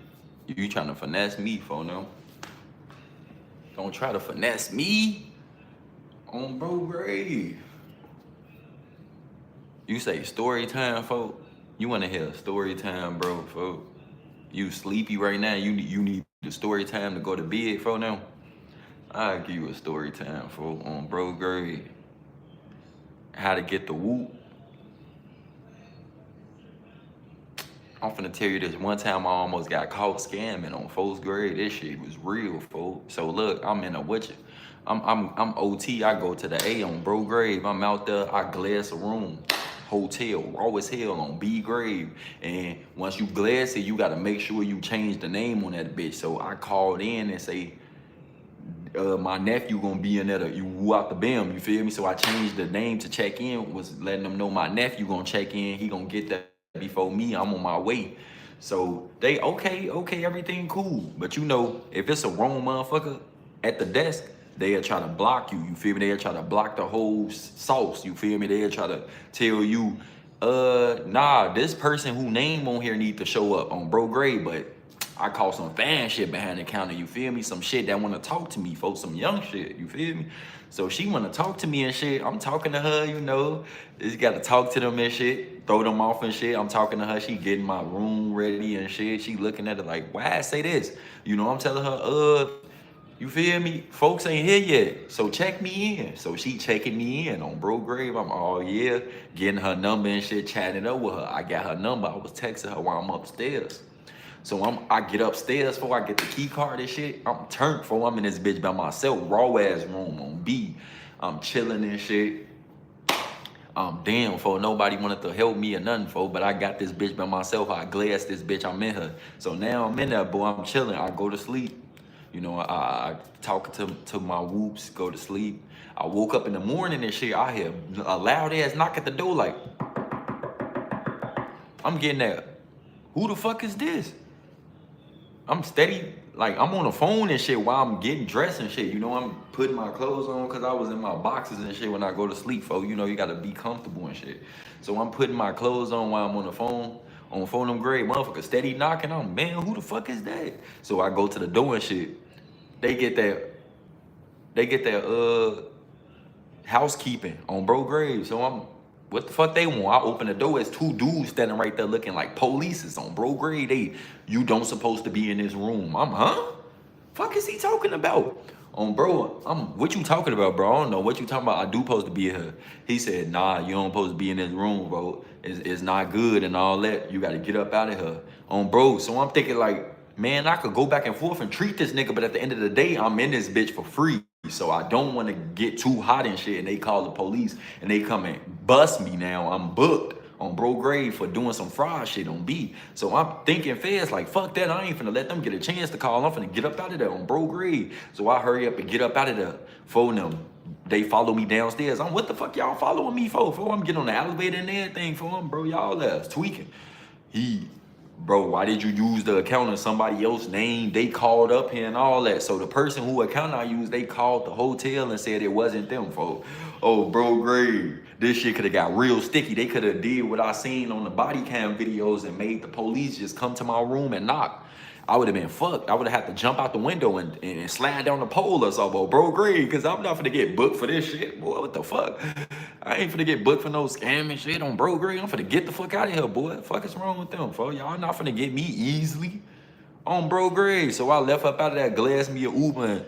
you trying to finesse me, folks, no? Don't try to finesse me on bro grade. You say story time, folk. You wanna hear story time, bro, folk. You sleepy right now, you need the story time to go to bed, folk, now. I'll give you a story time, folk, on bro grade. How to get the whoop. I'm finna tell you this. One time I almost got caught scamming on fourth grade. This shit was real, folks. So look, I'm in a witcher. I'm OT. I go to the A on bro grave. I'm out there. I glass a room, hotel, raw as hell on B grave. And once you glass it, you gotta make sure you change the name on that bitch. So I called in and say, my nephew gonna be in there. You woo out the bim. You feel me? So I changed the name to check in. Was letting them know my nephew gonna check in. He gonna get that before me. I'm on my way. So they okay, everything cool. But you know, if it's a wrong motherfucker at the desk, they'll try to block you. You feel me? They'll try to block the whole sauce. You feel me? They'll try to tell you, nah, this person who name on here need to show up on bro grade, but I call some fan shit behind the counter, you feel me? Some shit that wanna talk to me, folks, some young shit, you feel me? So she wanna talk to me and shit. I'm talking to her, you know. Just gotta talk to them and shit, throw them off and shit. I'm talking to her, she getting my room ready and shit. She looking at it like, why I say this? You know, I'm telling her, you feel me? Folks ain't here yet, so check me in. So she checking me in on bro grave. I'm all yeah, getting her number and shit, chatting up with her. I got her number. I was texting her while I'm upstairs. So I get upstairs before I get the key card and shit. I'm turned for I'm in this bitch by myself, raw ass room on B. I'm chilling and shit. I'm damn for nobody wanted to help me or nothing for, but I got this bitch by myself. I glassed this bitch, I'm in her. So now I'm in there, boy, I'm chilling. I go to sleep. You know, I talk to my whoops, go to sleep. I woke up in the morning and shit, I hear a loud ass knock at the door like, I'm getting that, who the fuck is this? I'm steady, like I'm on the phone and shit while I'm getting dressed and shit. You know, I'm putting my clothes on because I was in my boxes and shit when I go to sleep, folks. You know, you gotta be comfortable and shit. So I'm putting my clothes on while I'm on the phone. On phone them grade, motherfucker steady knocking on. Man, who the fuck is that? So I go to the door and shit. They get that housekeeping on bro grave. So I'm, what the fuck they want? I open the door, it's two dudes standing right there looking like polices on bro grave. You don't supposed to be in this room. I'm, huh? Fuck is he talking about? Bro, what you talking about, bro? I don't know what you talking about. I do supposed to be here. He said, nah, you don't supposed to be in this room, bro. It's not good and all that. You gotta get up out of here. Bro, so I'm thinking like, man, I could go back and forth and treat this nigga, but at the end of the day, I'm in this bitch for free. So I don't want to get too hot and shit, and they call the police and they come and bust me now. I'm booked on bro grave for doing some fraud shit on B. So I'm thinking fast, like, fuck that, I ain't finna let them get a chance to call. I'm finna get up out of there on bro grave. So I hurry up and get up out of there. Phone them. They follow me downstairs. What the fuck y'all following me for? I'm getting on the elevator and everything for them, bro. Y'all ass tweaking. Bro, why did you use the account in somebody else's name? They called up here and all that. So the person who account I used, they called the hotel and said it wasn't them, folks. Oh, bro, grave. This shit could have got real sticky. They could have did what I seen on the body cam videos and made the police just come to my room and knock. I would have been fucked. I would have had to jump out the window and slide down the pole or something, bro, grave, because I'm not finna get booked for this shit. Boy, what the fuck? I ain't finna get booked for no scam and shit on bro grade. I'm finna get the fuck out of here, boy. The fuck is wrong with them, folks? Y'all not finna get me easily on bro grade. So I left up out of that, glass me a Uber and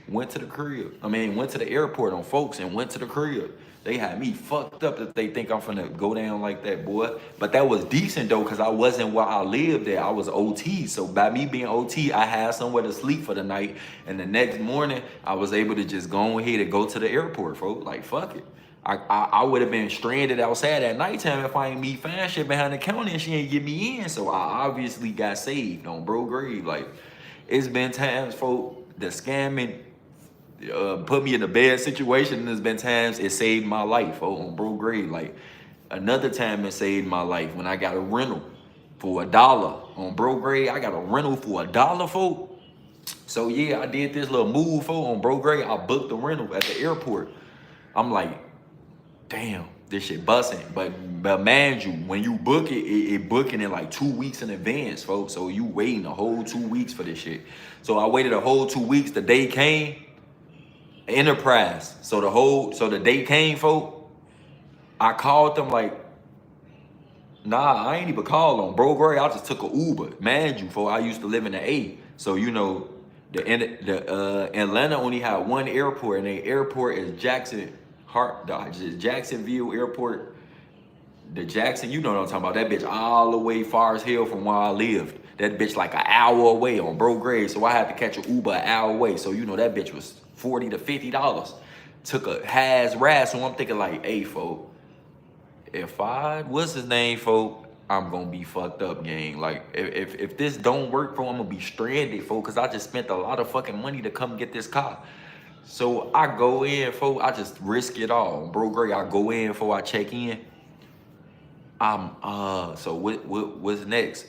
went to the crib. Went to the airport on folks and went to the crib. They had me fucked up that they think I'm finna go down like that, boy. But that was decent though, cause I wasn't where I lived at. I was OT. So by me being OT, I had somewhere to sleep for the night. And the next morning, I was able to just go ahead and go to the airport, folks. Like, fuck it. I would have been stranded outside at nighttime if I ain't meet fine shit behind the counter and she ain't get me in. So I obviously got saved on bro grave. Like, it's been times, folks, the scamming put me in a bad situation, and there's been times it saved my life on bro grade. Like, another time it saved my life when I got a rental for $1 on bro grade. I got a rental for $1, folks. So yeah, I did this little move, folks, on bro grade. I booked the rental at the airport. I'm like, damn, this shit busting. But mind you, when you book it booking in like 2 weeks in advance, folks. So you waiting a whole 2 weeks for this shit. So I waited a whole 2 weeks. The day came. Enterprise. So the date came, folk. I called them like, nah, I ain't even called on bro grade. I just took an Uber. Mind you, folk, I used to live in the A. So you know, the Atlanta only had one airport, and the airport is Jacksonville Airport. The Jackson, you know what I'm talking about. That bitch all the way far as hell from where I lived. That bitch like an hour away on bro grade. So I had to catch an Uber an hour away. So you know that bitch was $40 to $50. Took a has ras. So I'm thinking like, hey, folk, if what's his name, folk, I'm gonna be fucked up, gang. Like, if this don't work, folk, I'm gonna be stranded, folk, because I just spent a lot of fucking money to come get this car. So I go in, folk, I just risk it all. Bro grade, I go in, folk, I check in. So what's next?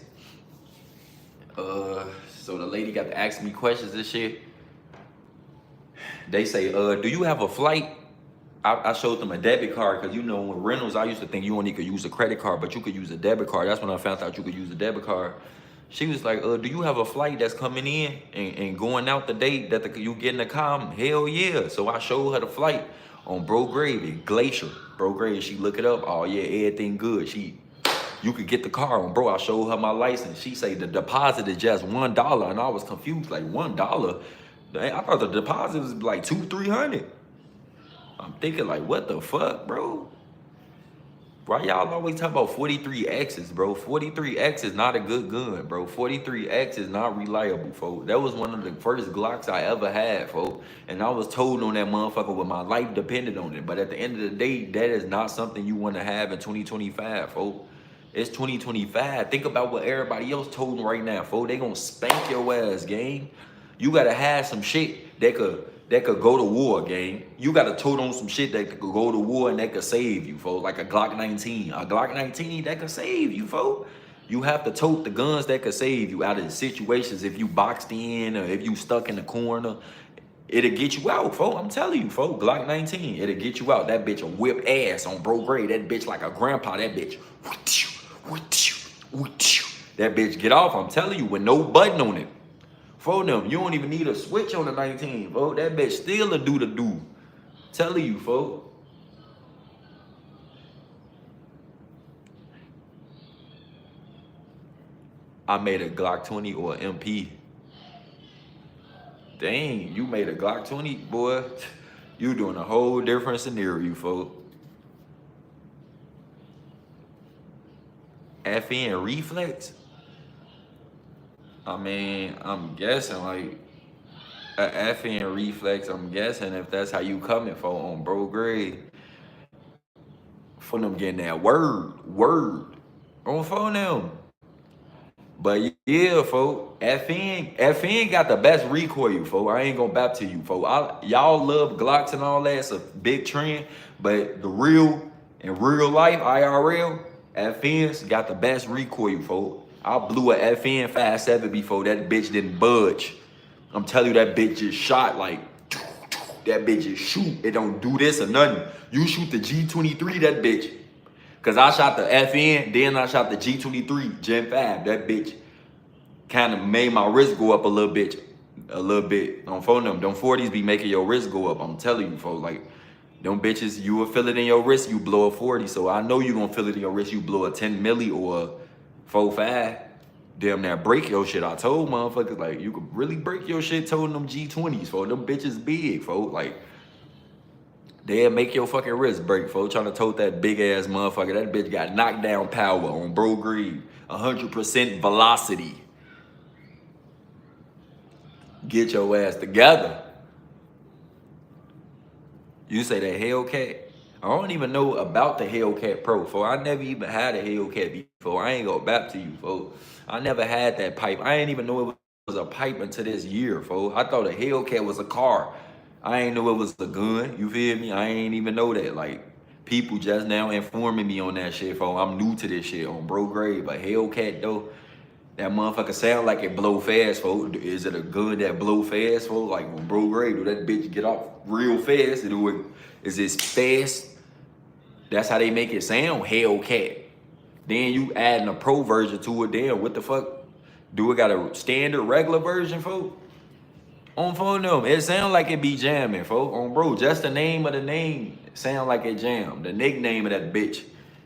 So the lady got to ask me questions and shit. They say, do you have a flight? I showed them a debit card, because you know, with rentals, I used to think you only could use a credit card, but you could use a debit card. That's when I found out you could use a debit card. She was like, do you have a flight that's coming in and going out the date that you get in the car? Hell yeah. So I showed her the flight on bro grade in Glacier. Bro grade, she look it up. Oh yeah, everything good. You could get the car on, bro. I showed her my license. She say the deposit is just $1, and I was confused, like $1. I thought the deposit was like $200-300. I'm thinking like, what the fuck, bro? Why y'all always talk about 43Xs, bro? 43X is not a good gun, bro. 43X is not reliable, folks. That was one of the first Glocks I ever had, folks. And I was told on that motherfucker with my life depended on it. But at the end of the day, that is not something you want to have in 2025, folks. It's 2025. Think about what everybody else told right now, folks. They gonna spank your ass, gang. You gotta have some shit that could go to war, gang. You gotta tote on some shit that could go to war and that could save you, folks. Like a Glock 19. A Glock 19 that could save you, folks. You have to tote the guns that could save you out of the situations. If you boxed in or if you stuck in the corner, it'll get you out, folks. I'm telling you, folks. Glock 19, it'll get you out. That bitch will whip ass on bro grade. That bitch like a grandpa, that bitch. That bitch get off, I'm telling you, with no button on it. For them, you don't even need a switch on the 19, folks. That bitch still a do the do. Telling you, folks. I made a Glock 20 or MP. Dang, you made a Glock 20, boy. You doing a whole different scenario, folks. FN reflex? I mean, I'm guessing like a FN reflex, I'm guessing if that's how you coming for on bro grade. For them getting that word on phone them. But yeah, folks, FN got the best recoil, folks. I ain't gonna bap to you, folks. Y'all love Glocks and all that. It's a big trend. But in real life, IRL, FN's got the best recoil, folks. I blew a FN 5.7 before that bitch didn't budge. I'm telling you, that bitch just shot like, that bitch just shoot. It don't do this or nothing. You shoot the G23, that bitch. Cause I shot the FN, then I shot the G23 Gen 5. That bitch kind of made my wrist go up a little bit. On phone them 40s be making your wrist go up. I'm telling you, folks, like them bitches, you will feel it in your wrist, you blow a 40. So I know you gonna feel it in your wrist, you blow a 10 milli or a 4.5. Damn near break your shit. I told motherfuckers like you could really break your shit toting them G20s, folks. Them bitches big, folks. Like they'll make your fucking wrist break, folks. Trying to tote that big ass motherfucker. That bitch got knockdown power on bro greed. 100% velocity. Get your ass together. You say the Hellcat? I don't even know about the Hellcat Pro, folks. I never even had a Hellcat before. I ain't gonna bap to you, folks. I never had that pipe. I ain't even know it was a pipe until this year, folks. I thought a Hellcat was a car. I ain't know it was a gun. You feel me? I ain't even know that. Like, people just now informing me on that shit, folks. I'm new to this shit on bro grade. But Hellcat, though, that motherfucker sound like it blow fast, folks. Is it a gun that blow fast, folks? Like, when bro grade, do that bitch get off real fast? Is it fast? That's how they make it sound, Hellcat. Then you adding a pro version to it. Damn, what the fuck? Do it got a standard regular version, folks? On phone them, it sound like it be jamming, folks. On bro, just the name of the name sound like it jam. The nickname of that bitch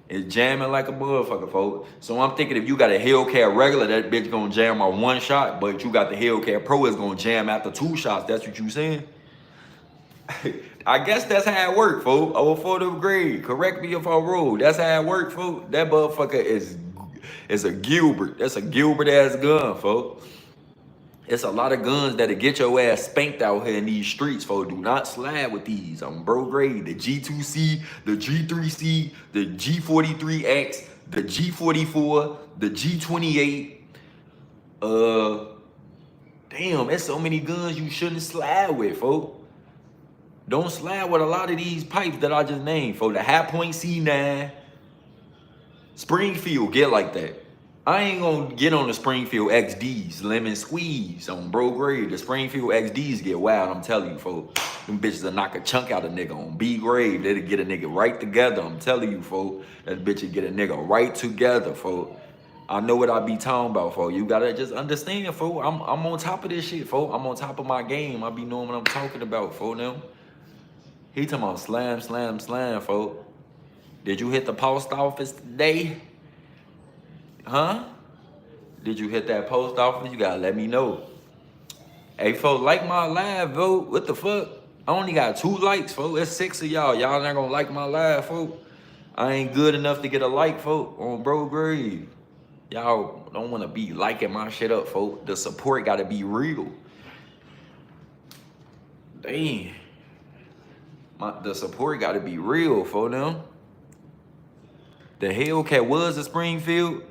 is jamming like a motherfucker, folks. So I'm thinking if you got a Hellcat regular, that bitch gonna jam on one shot, but you got the Hellcat Pro is gonna jam after 2 shots. That's what you saying? I guess that's how it work, folks. Oh, for the grade. Correct me if I'm wrong. That's how it work, folks. That motherfucker is a Gilbert. That's a Gilbert ass gun, folks. It's a lot of guns that'll get your ass spanked out here in these streets, folks. Do not slide with these. I'm bro grade. The G2C, the G3C, the G43X, the G44, the G28. Damn, there's so many guns you shouldn't slide with, folks. Don't slide with a lot of these pipes that I just named, folks. The High Point C9, Springfield get like that. I ain't gonna get on the Springfield XDs, lemon squeeze on bro grade. The Springfield XDs get wild, I'm telling you, folks. Them bitches will knock a chunk out a nigga on B grade. They'll get a nigga right together, I'm telling you, folks. That bitch will get a nigga right together, folks. I know what I be talking about, folks. You gotta just understand, folks. I'm on top of this shit, folks. I'm on top of my game. I be knowing what I'm talking about, folks. Now. He talking about slam, slam, slam, folks. Did you hit the post office today? Huh? Did you hit that post office? You gotta let me know. Hey, folks, like my live, vote. What the fuck? I only got 2 likes, folks. It's 6 of y'all. Y'all not gonna like my live, folks. I ain't good enough to get a like, folks, on bro grade. Y'all don't wanna be liking my shit up, folks. The support gotta be real. Damn. The support gotta be real, for them. The Hellcat was a Springfield.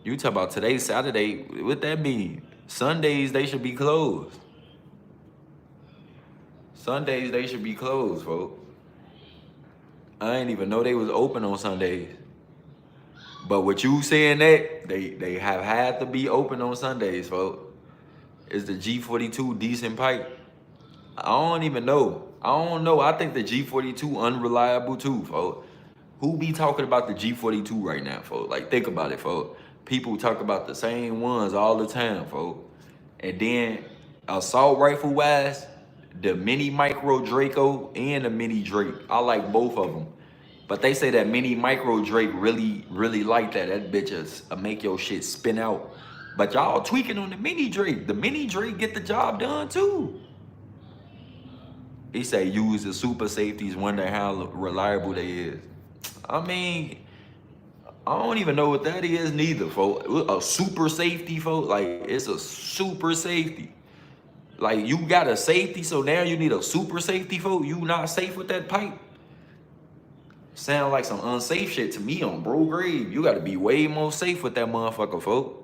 You talk about today, Saturday, what that mean? Sundays, they should be closed. Sundays, they should be closed, folks. I didn't even know they was open on Sundays. But what you saying that, they have had to be open on Sundays, folks. Is the G42 decent pipe? I don't even know. I don't know. I think the G42 unreliable too, folks. Who be talking about the G42 right now, folks? Like, think about it, folks. People talk about the same ones all the time, folks. And then assault rifle wise, the mini micro Draco and the mini Drake. I like both of them. But they say that mini micro Drake really like that. That bitch is make your shit spin out. But y'all tweaking on the mini Drake. The mini Drake get the job done too. He say use the super safeties, wonder how reliable they is. I mean, I don't even know what that is neither, folks. A super safety, folks. Like, it's a super safety. Like, you got a safety, so now you need a super safety, folks. You not safe with that pipe? Sound like some unsafe shit to me on bro grave. You gotta be way more safe with that motherfucker, folks.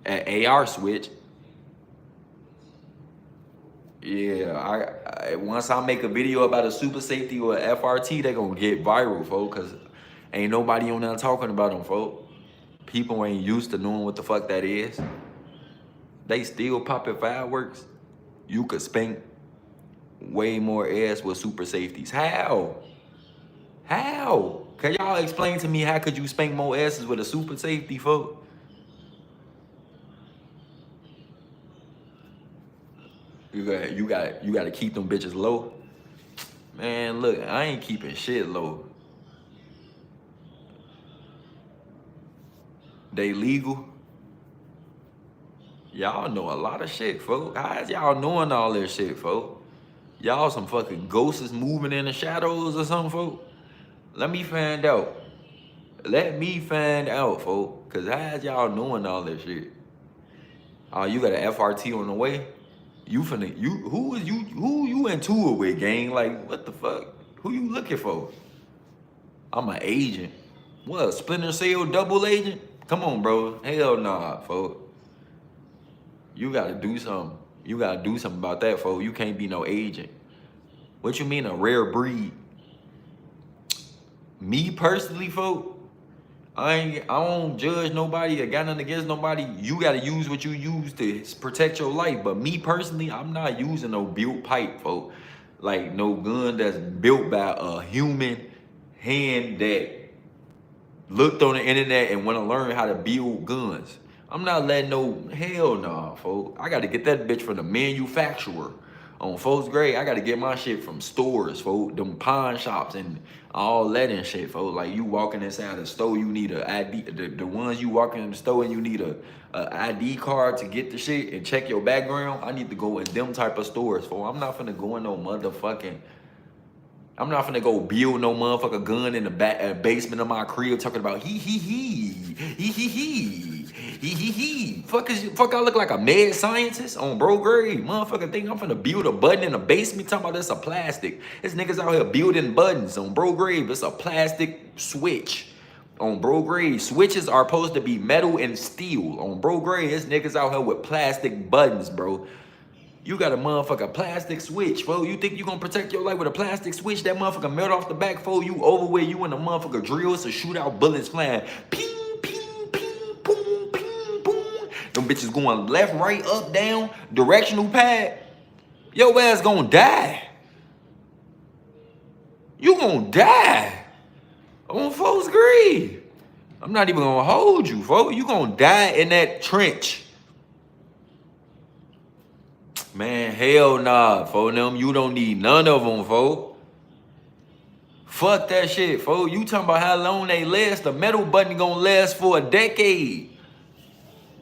At AR switch. Yeah, I once I make a video about a super safety or a FRT, they gonna get viral, folks, cause ain't nobody on there talking about them, folks. People ain't used to knowing what the fuck that is. They still popping fireworks. You could spank way more ass with super safeties. How? How? Can y'all explain to me how could you spank more asses with a super safety, folks? You got to keep them bitches low. Man, look, I ain't keeping shit low. They legal. Y'all know a lot of shit, folks. How is y'all knowing all this shit, folks? Y'all some fucking ghosts moving in the shadows or something, folks? Let me find out. Let me find out, folks. Cause how is y'all knowing all this shit? Oh, you got an FRT on the way? Who you in tour with, gang? Like, what the fuck? Who you looking for? I'm an agent. What, Splinter Cell double agent? Come on, bro. Hell nah, folks. You gotta do something. You gotta do something about that, folks. You can't be no agent. What you mean a rare breed? Me personally, folks, I don't judge nobody. I got nothing against nobody. You gotta use what you use to protect your life. But me personally, I'm not using no built pipe, folks. Like no gun that's built by a human hand that looked on the internet and want to learn how to build guns. I'm not letting no, hell nah, folks. I gotta get that bitch from the manufacturer. On folks grade, I gotta get my shit from stores, folks. Them pawn shops and all that and shit, folks. Like you walking inside the store, you need a ID. The ones you walking in the store and you need a ID card to get the shit and check your background. I need to go in them type of stores, folks. I'm not finna go in no motherfucking. I'm not finna go build no motherfucker gun in the basement of my crib talking about Fuck, I look like a mad scientist on bro grade. Motherfucker think I'm finna build a button in the basement talking about that's a plastic. This niggas out here building buttons on bro grade. It's a plastic switch. On bro grade, switches are supposed to be metal and steel. On bro grade, this niggas out here with plastic buttons, bro. You got a motherfucker plastic switch, fo. You think you gonna protect your life with a plastic switch? That motherfucker melt off the back, fo. You over where you in the motherfucker drills to shoot out bullets flying. Ping, ping, ping, boom, ping, boom. Them bitches going left, right, up, down, directional pad. Your ass gonna die. You gonna die. On folks grave. I'm not even gonna hold you, fo. You gonna die in that trench. Man, hell nah, fo. Them, you don't need none of them, fo. Fuck that shit, fo. You talking about how long they last? The metal button gonna last for a decade.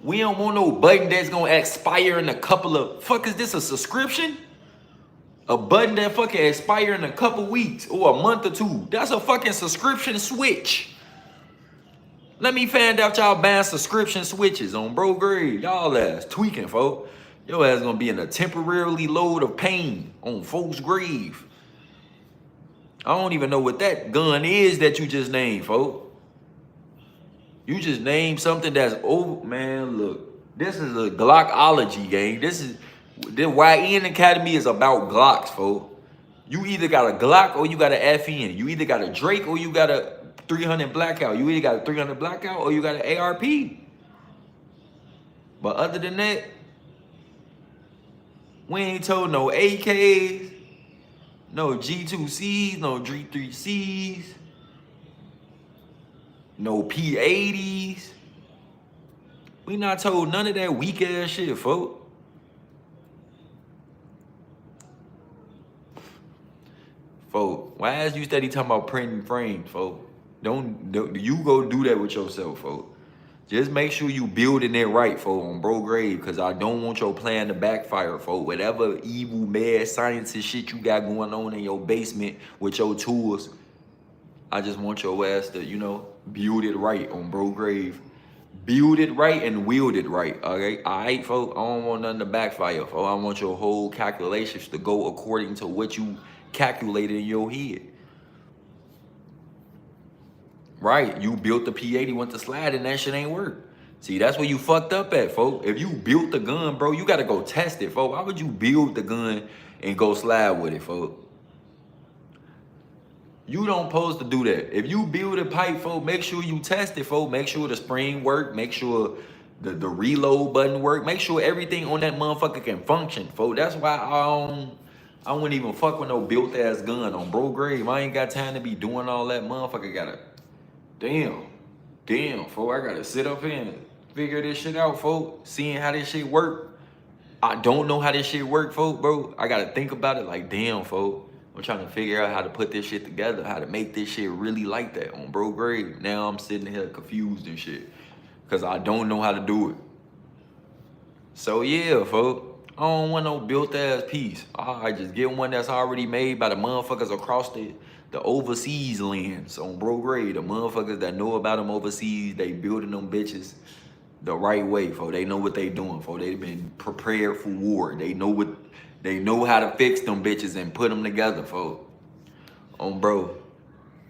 We don't want no button that's gonna expire in a couple of... Fuck, is this a subscription? A button that fucking expire in a couple weeks or a month or two. That's a fucking subscription switch. Let me find out y'all buying subscription switches on bro grade. Y'all ass tweaking, fo. Your ass gonna be in a temporarily load of pain on folks' grave. I don't even know what that gun is that you just named, folks. You just named something that's over. Man, look, this is a Glockology game. The YN Academy is about Glocks, folks. You either got a Glock or you got an FN. You either got a Drake or you got a 300 Blackout. You either got a 300 Blackout or you got an ARP. But other than that, we ain't told no AKs, No G2Cs, no G3Cs, no P80s. We not told none of that weak ass shit, folk. Folk, why is you steady talking about printing frames, folk? Don't you go do that with yourself, folk. Just make sure you building it right, folk, on bro grave, cause I don't want your plan to backfire, folk. Whatever evil, mad scientist shit you got going on in your basement with your tools, I just want your ass to, you know, build it right on bro grave. Build it right and wield it right, okay? All right, folks? I don't want nothing to backfire, folks. I want your whole calculations to go according to what you calculated in your head. Right, you built the P80, went to slide, and that shit ain't work. See, that's where you fucked up at, folks. If you built the gun, bro, you gotta go test it, folks. Why would you build the gun and go slide with it, folks? You don't supposed to do that. If you build a pipe, folks, make sure you test it, folks. Make sure the spring work. Make sure the reload button work. Make sure everything on that motherfucker can function, folks. That's why I wouldn't even fuck with no built ass gun on bro grave. I ain't got time to be doing all that. Motherfucker gotta, damn, folks. I gotta sit up here and figure this shit out, folks. Seeing how this shit work. I don't know how this shit work, folks, bro. I gotta think about it like, damn, folks. I'm trying to figure out how to put this shit together, how to make this shit really like that on bro grave. Now I'm sitting here confused and shit because I don't know how to do it. So yeah, folks, I don't want no built ass piece. I just get one that's already made by the motherfuckers across the overseas lands on bro grave. The motherfuckers that know about them overseas, they building them bitches the right way, folks. They know what they doing, folks. They've been prepared for war. They know how to fix them bitches and put them together, folks. On bro.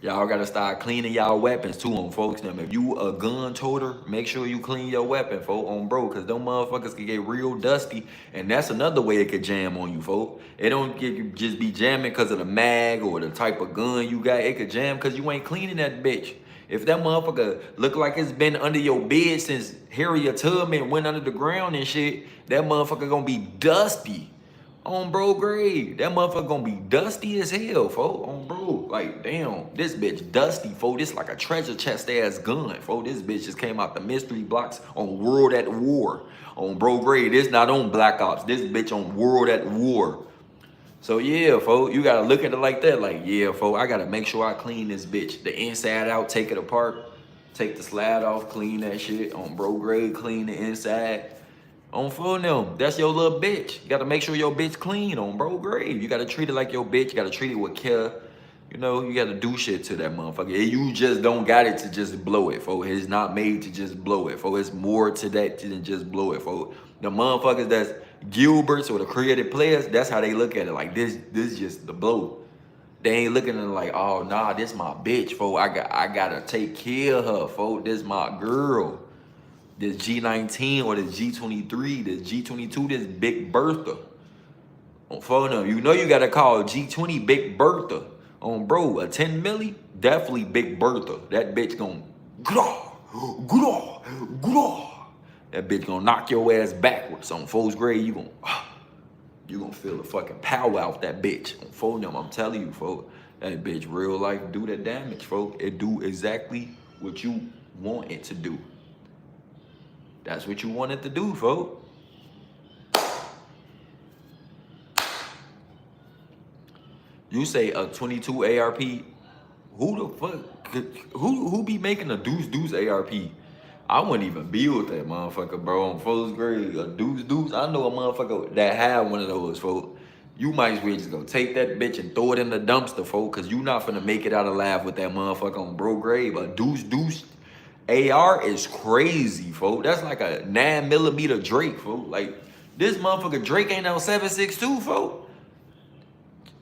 Y'all gotta start cleaning y'all weapons too, on folks. Them. If you a gun toter, make sure you clean your weapon, folks, on bro, cause them motherfuckers can get real dusty, and that's another way it could jam on you, folks. It don't just be jamming cause of the mag or the type of gun you got. It could jam cause you ain't cleaning that bitch. If that motherfucker look like it's been under your bed since Harriet Tubman went under the ground and shit, that motherfucker gonna be dusty. On bro grave, that motherfucker gonna be dusty as hell, folks. On bro, like damn, this bitch dusty, folks. This like a treasure chest ass gun, folks. This bitch just came out the mystery box on World at War. On bro grave, this not on Black Ops. This bitch on World at War. So yeah, folks, you gotta look at it like that. Like yeah, folks, I gotta make sure I clean this bitch, the inside out, take it apart, take the slide off, clean that shit. On bro grave, clean the inside. On phone them, that's your little bitch. You gotta make sure your bitch clean on bro grave. You gotta treat it like your bitch. You gotta treat it with care. You know, you gotta do shit to that motherfucker. You just don't got it to just blow it, folks. It's not made to just blow it, folks. It's more to that than just blow it, folks. The motherfuckers that's Gilberts or the creative players, that's how they look at it. Like this just the blow. They ain't looking at it like, oh nah, this my bitch, folks. I gotta take care of her, folks. This my girl. This G19 or this G23, this G22, this Big Bertha. On phone them, you know you gotta call G20 Big Bertha. On bro, a 10 milli, definitely Big Bertha. That bitch gon' that bitch gonna knock your ass backwards. On fourth grade, you gonna feel the fucking power out that bitch. On phone them, I'm telling you, folks. That bitch real life do that damage, folks. It do exactly what you want it to do. That's what you wanted to do, folks. You say a 22 ARP. Who the fuck? Who be making a deuce ARP? I wouldn't even build that motherfucker, bro. On first grade, a deuce. I know a motherfucker that had one of those, folks. You might as well just go take that bitch and throw it in the dumpster, folks, cause you not finna make it out alive with that motherfucker on bro grave. A deuce. AR is crazy, folks. That's like a 9mm Drake, folks. Like, this motherfucker Drake ain't no 7.62, folks.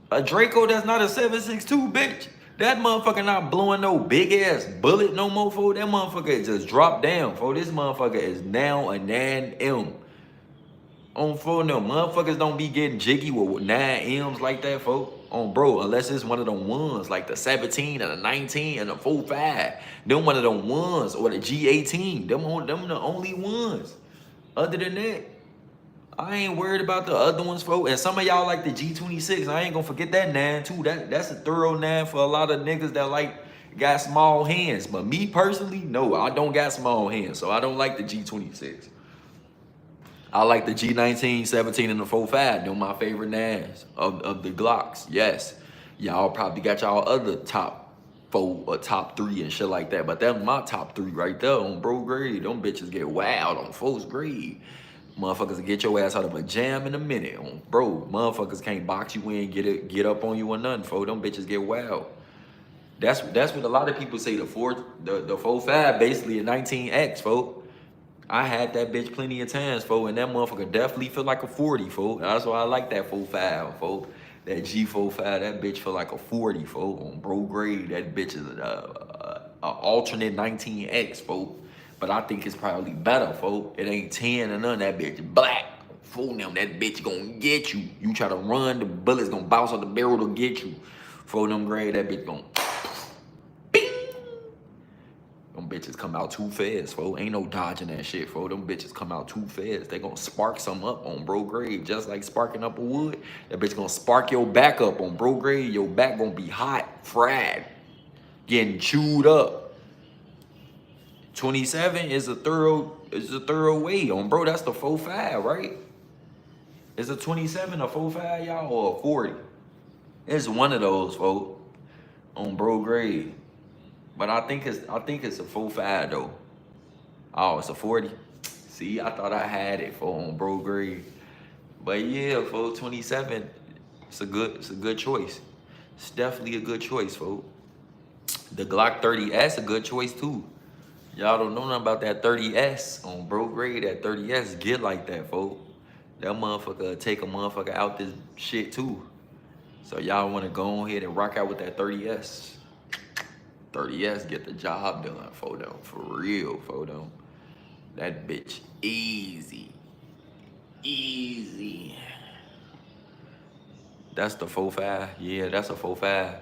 A Draco that's not a 7.62, bitch. That motherfucker not blowing no big ass bullet no more, folks. That motherfucker just dropped down, folks. This motherfucker is now a 9M. On phone them, motherfuckers don't be getting jiggy with 9Ms like that, folks. On bro, unless it's one of them ones like the 17 and the 19 and the 4.5. Them one of them ones, or the G18. Them the only ones. Other than that, I ain't worried about the other ones, folks. And some of y'all like the G26. I ain't gonna forget that 9 too. That's a thorough 9 for a lot of niggas that like got small hands. But me personally, no, I don't got small hands, so I don't like the G26. I like the G19, 17, and the 45. They're my favorite 9s of the Glocks. Yes, y'all probably got y'all other top 4 or top 3 and shit like that. But that's my top 3 right there on bro grade. Them bitches get wild on folks grade. Motherfuckers will get your ass out of a jam in a minute. Bro, motherfuckers can't box you in, get up on you or nothing, folks. Them bitches get wild. That's what a lot of people say. The 4.5 basically a 19X, folks. I had that bitch plenty of times, folks, and that motherfucker definitely feel like a 40, folks. That's why I like that 4.5, folks. That G45, that bitch feel like a 40, folks. On bro grade, that bitch is a alternate 19X, folks. But I think it's probably better, folks. It ain't 10 or none. That bitch black. Fool them, that bitch gonna get you. You try to run, the bullets gonna bounce off the barrel to get you. For them grade, that bitch gonna bing. Them bitches come out too fast, folks. Ain't no dodging that shit, folks. Them bitches come out too fast. They gonna spark some up on bro grade, just like sparking up a wood. That bitch gonna spark your back up on bro grade. Your back gonna be hot, fried, getting chewed up. 27 is a thorough weight on bro. That's the 4.5, right? Is a 27 a 4.5, y'all, or a 40? It's one of those, folks, on bro grade. But I think it's a 4.5 though. Oh, it's a 40. See, I thought I had it for on bro grade. But yeah, folks, 27, it's a good choice. It's definitely a good choice, folks. The Glock 30S a good choice too. Y'all don't know nothing about that 30S on bro grade. That 30S get like that, folks. That motherfucker take a motherfucker out this shit too. So y'all want to go ahead and rock out with that 30S. 30S get the job done, for them. For real, for them. That bitch easy. Easy. That's the 4.5. Yeah, that's a 4.5.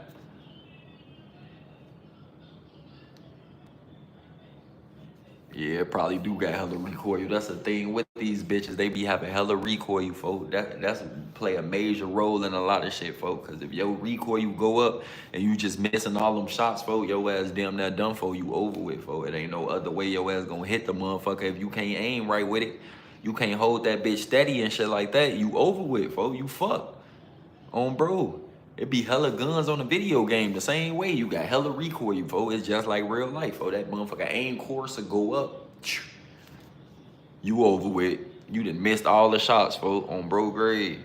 Yeah, it probably do got hella recoil. That's the thing with these bitches. They be having hella recoil, folks. That's play a major role in a lot of shit, folks. Cause if your recoil go up and you just missing all them shots, folks, your ass damn near done for. You over with, folks. It ain't no other way your ass gonna hit the motherfucker if you can't aim right with it. You can't hold that bitch steady and shit like that. You over with, folks. You fucked. On bro. It be hella guns on the video game the same way. You got hella recoil, folks. It's just like real life, folks. That motherfucker aim course will go up. You over with. You done missed all the shots, folks, on bro grade.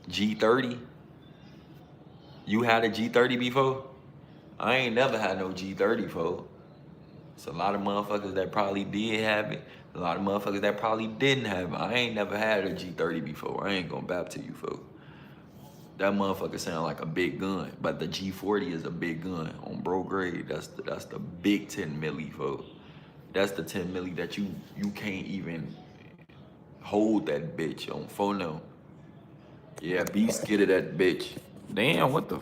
G30. You had a G30 before? I ain't never had no G30, folks. It's a lot of motherfuckers that probably did have it. A lot of motherfuckers that probably didn't have it. I ain't never had a G30 before. I ain't gonna bap to you, folks. That motherfucker sound like a big gun, but the G40 is a big gun on bro grade. That's the big 10 milli, folks. That's the 10 milli that you can't even hold that bitch on phone. Yeah, be scared of that bitch. Damn, what the?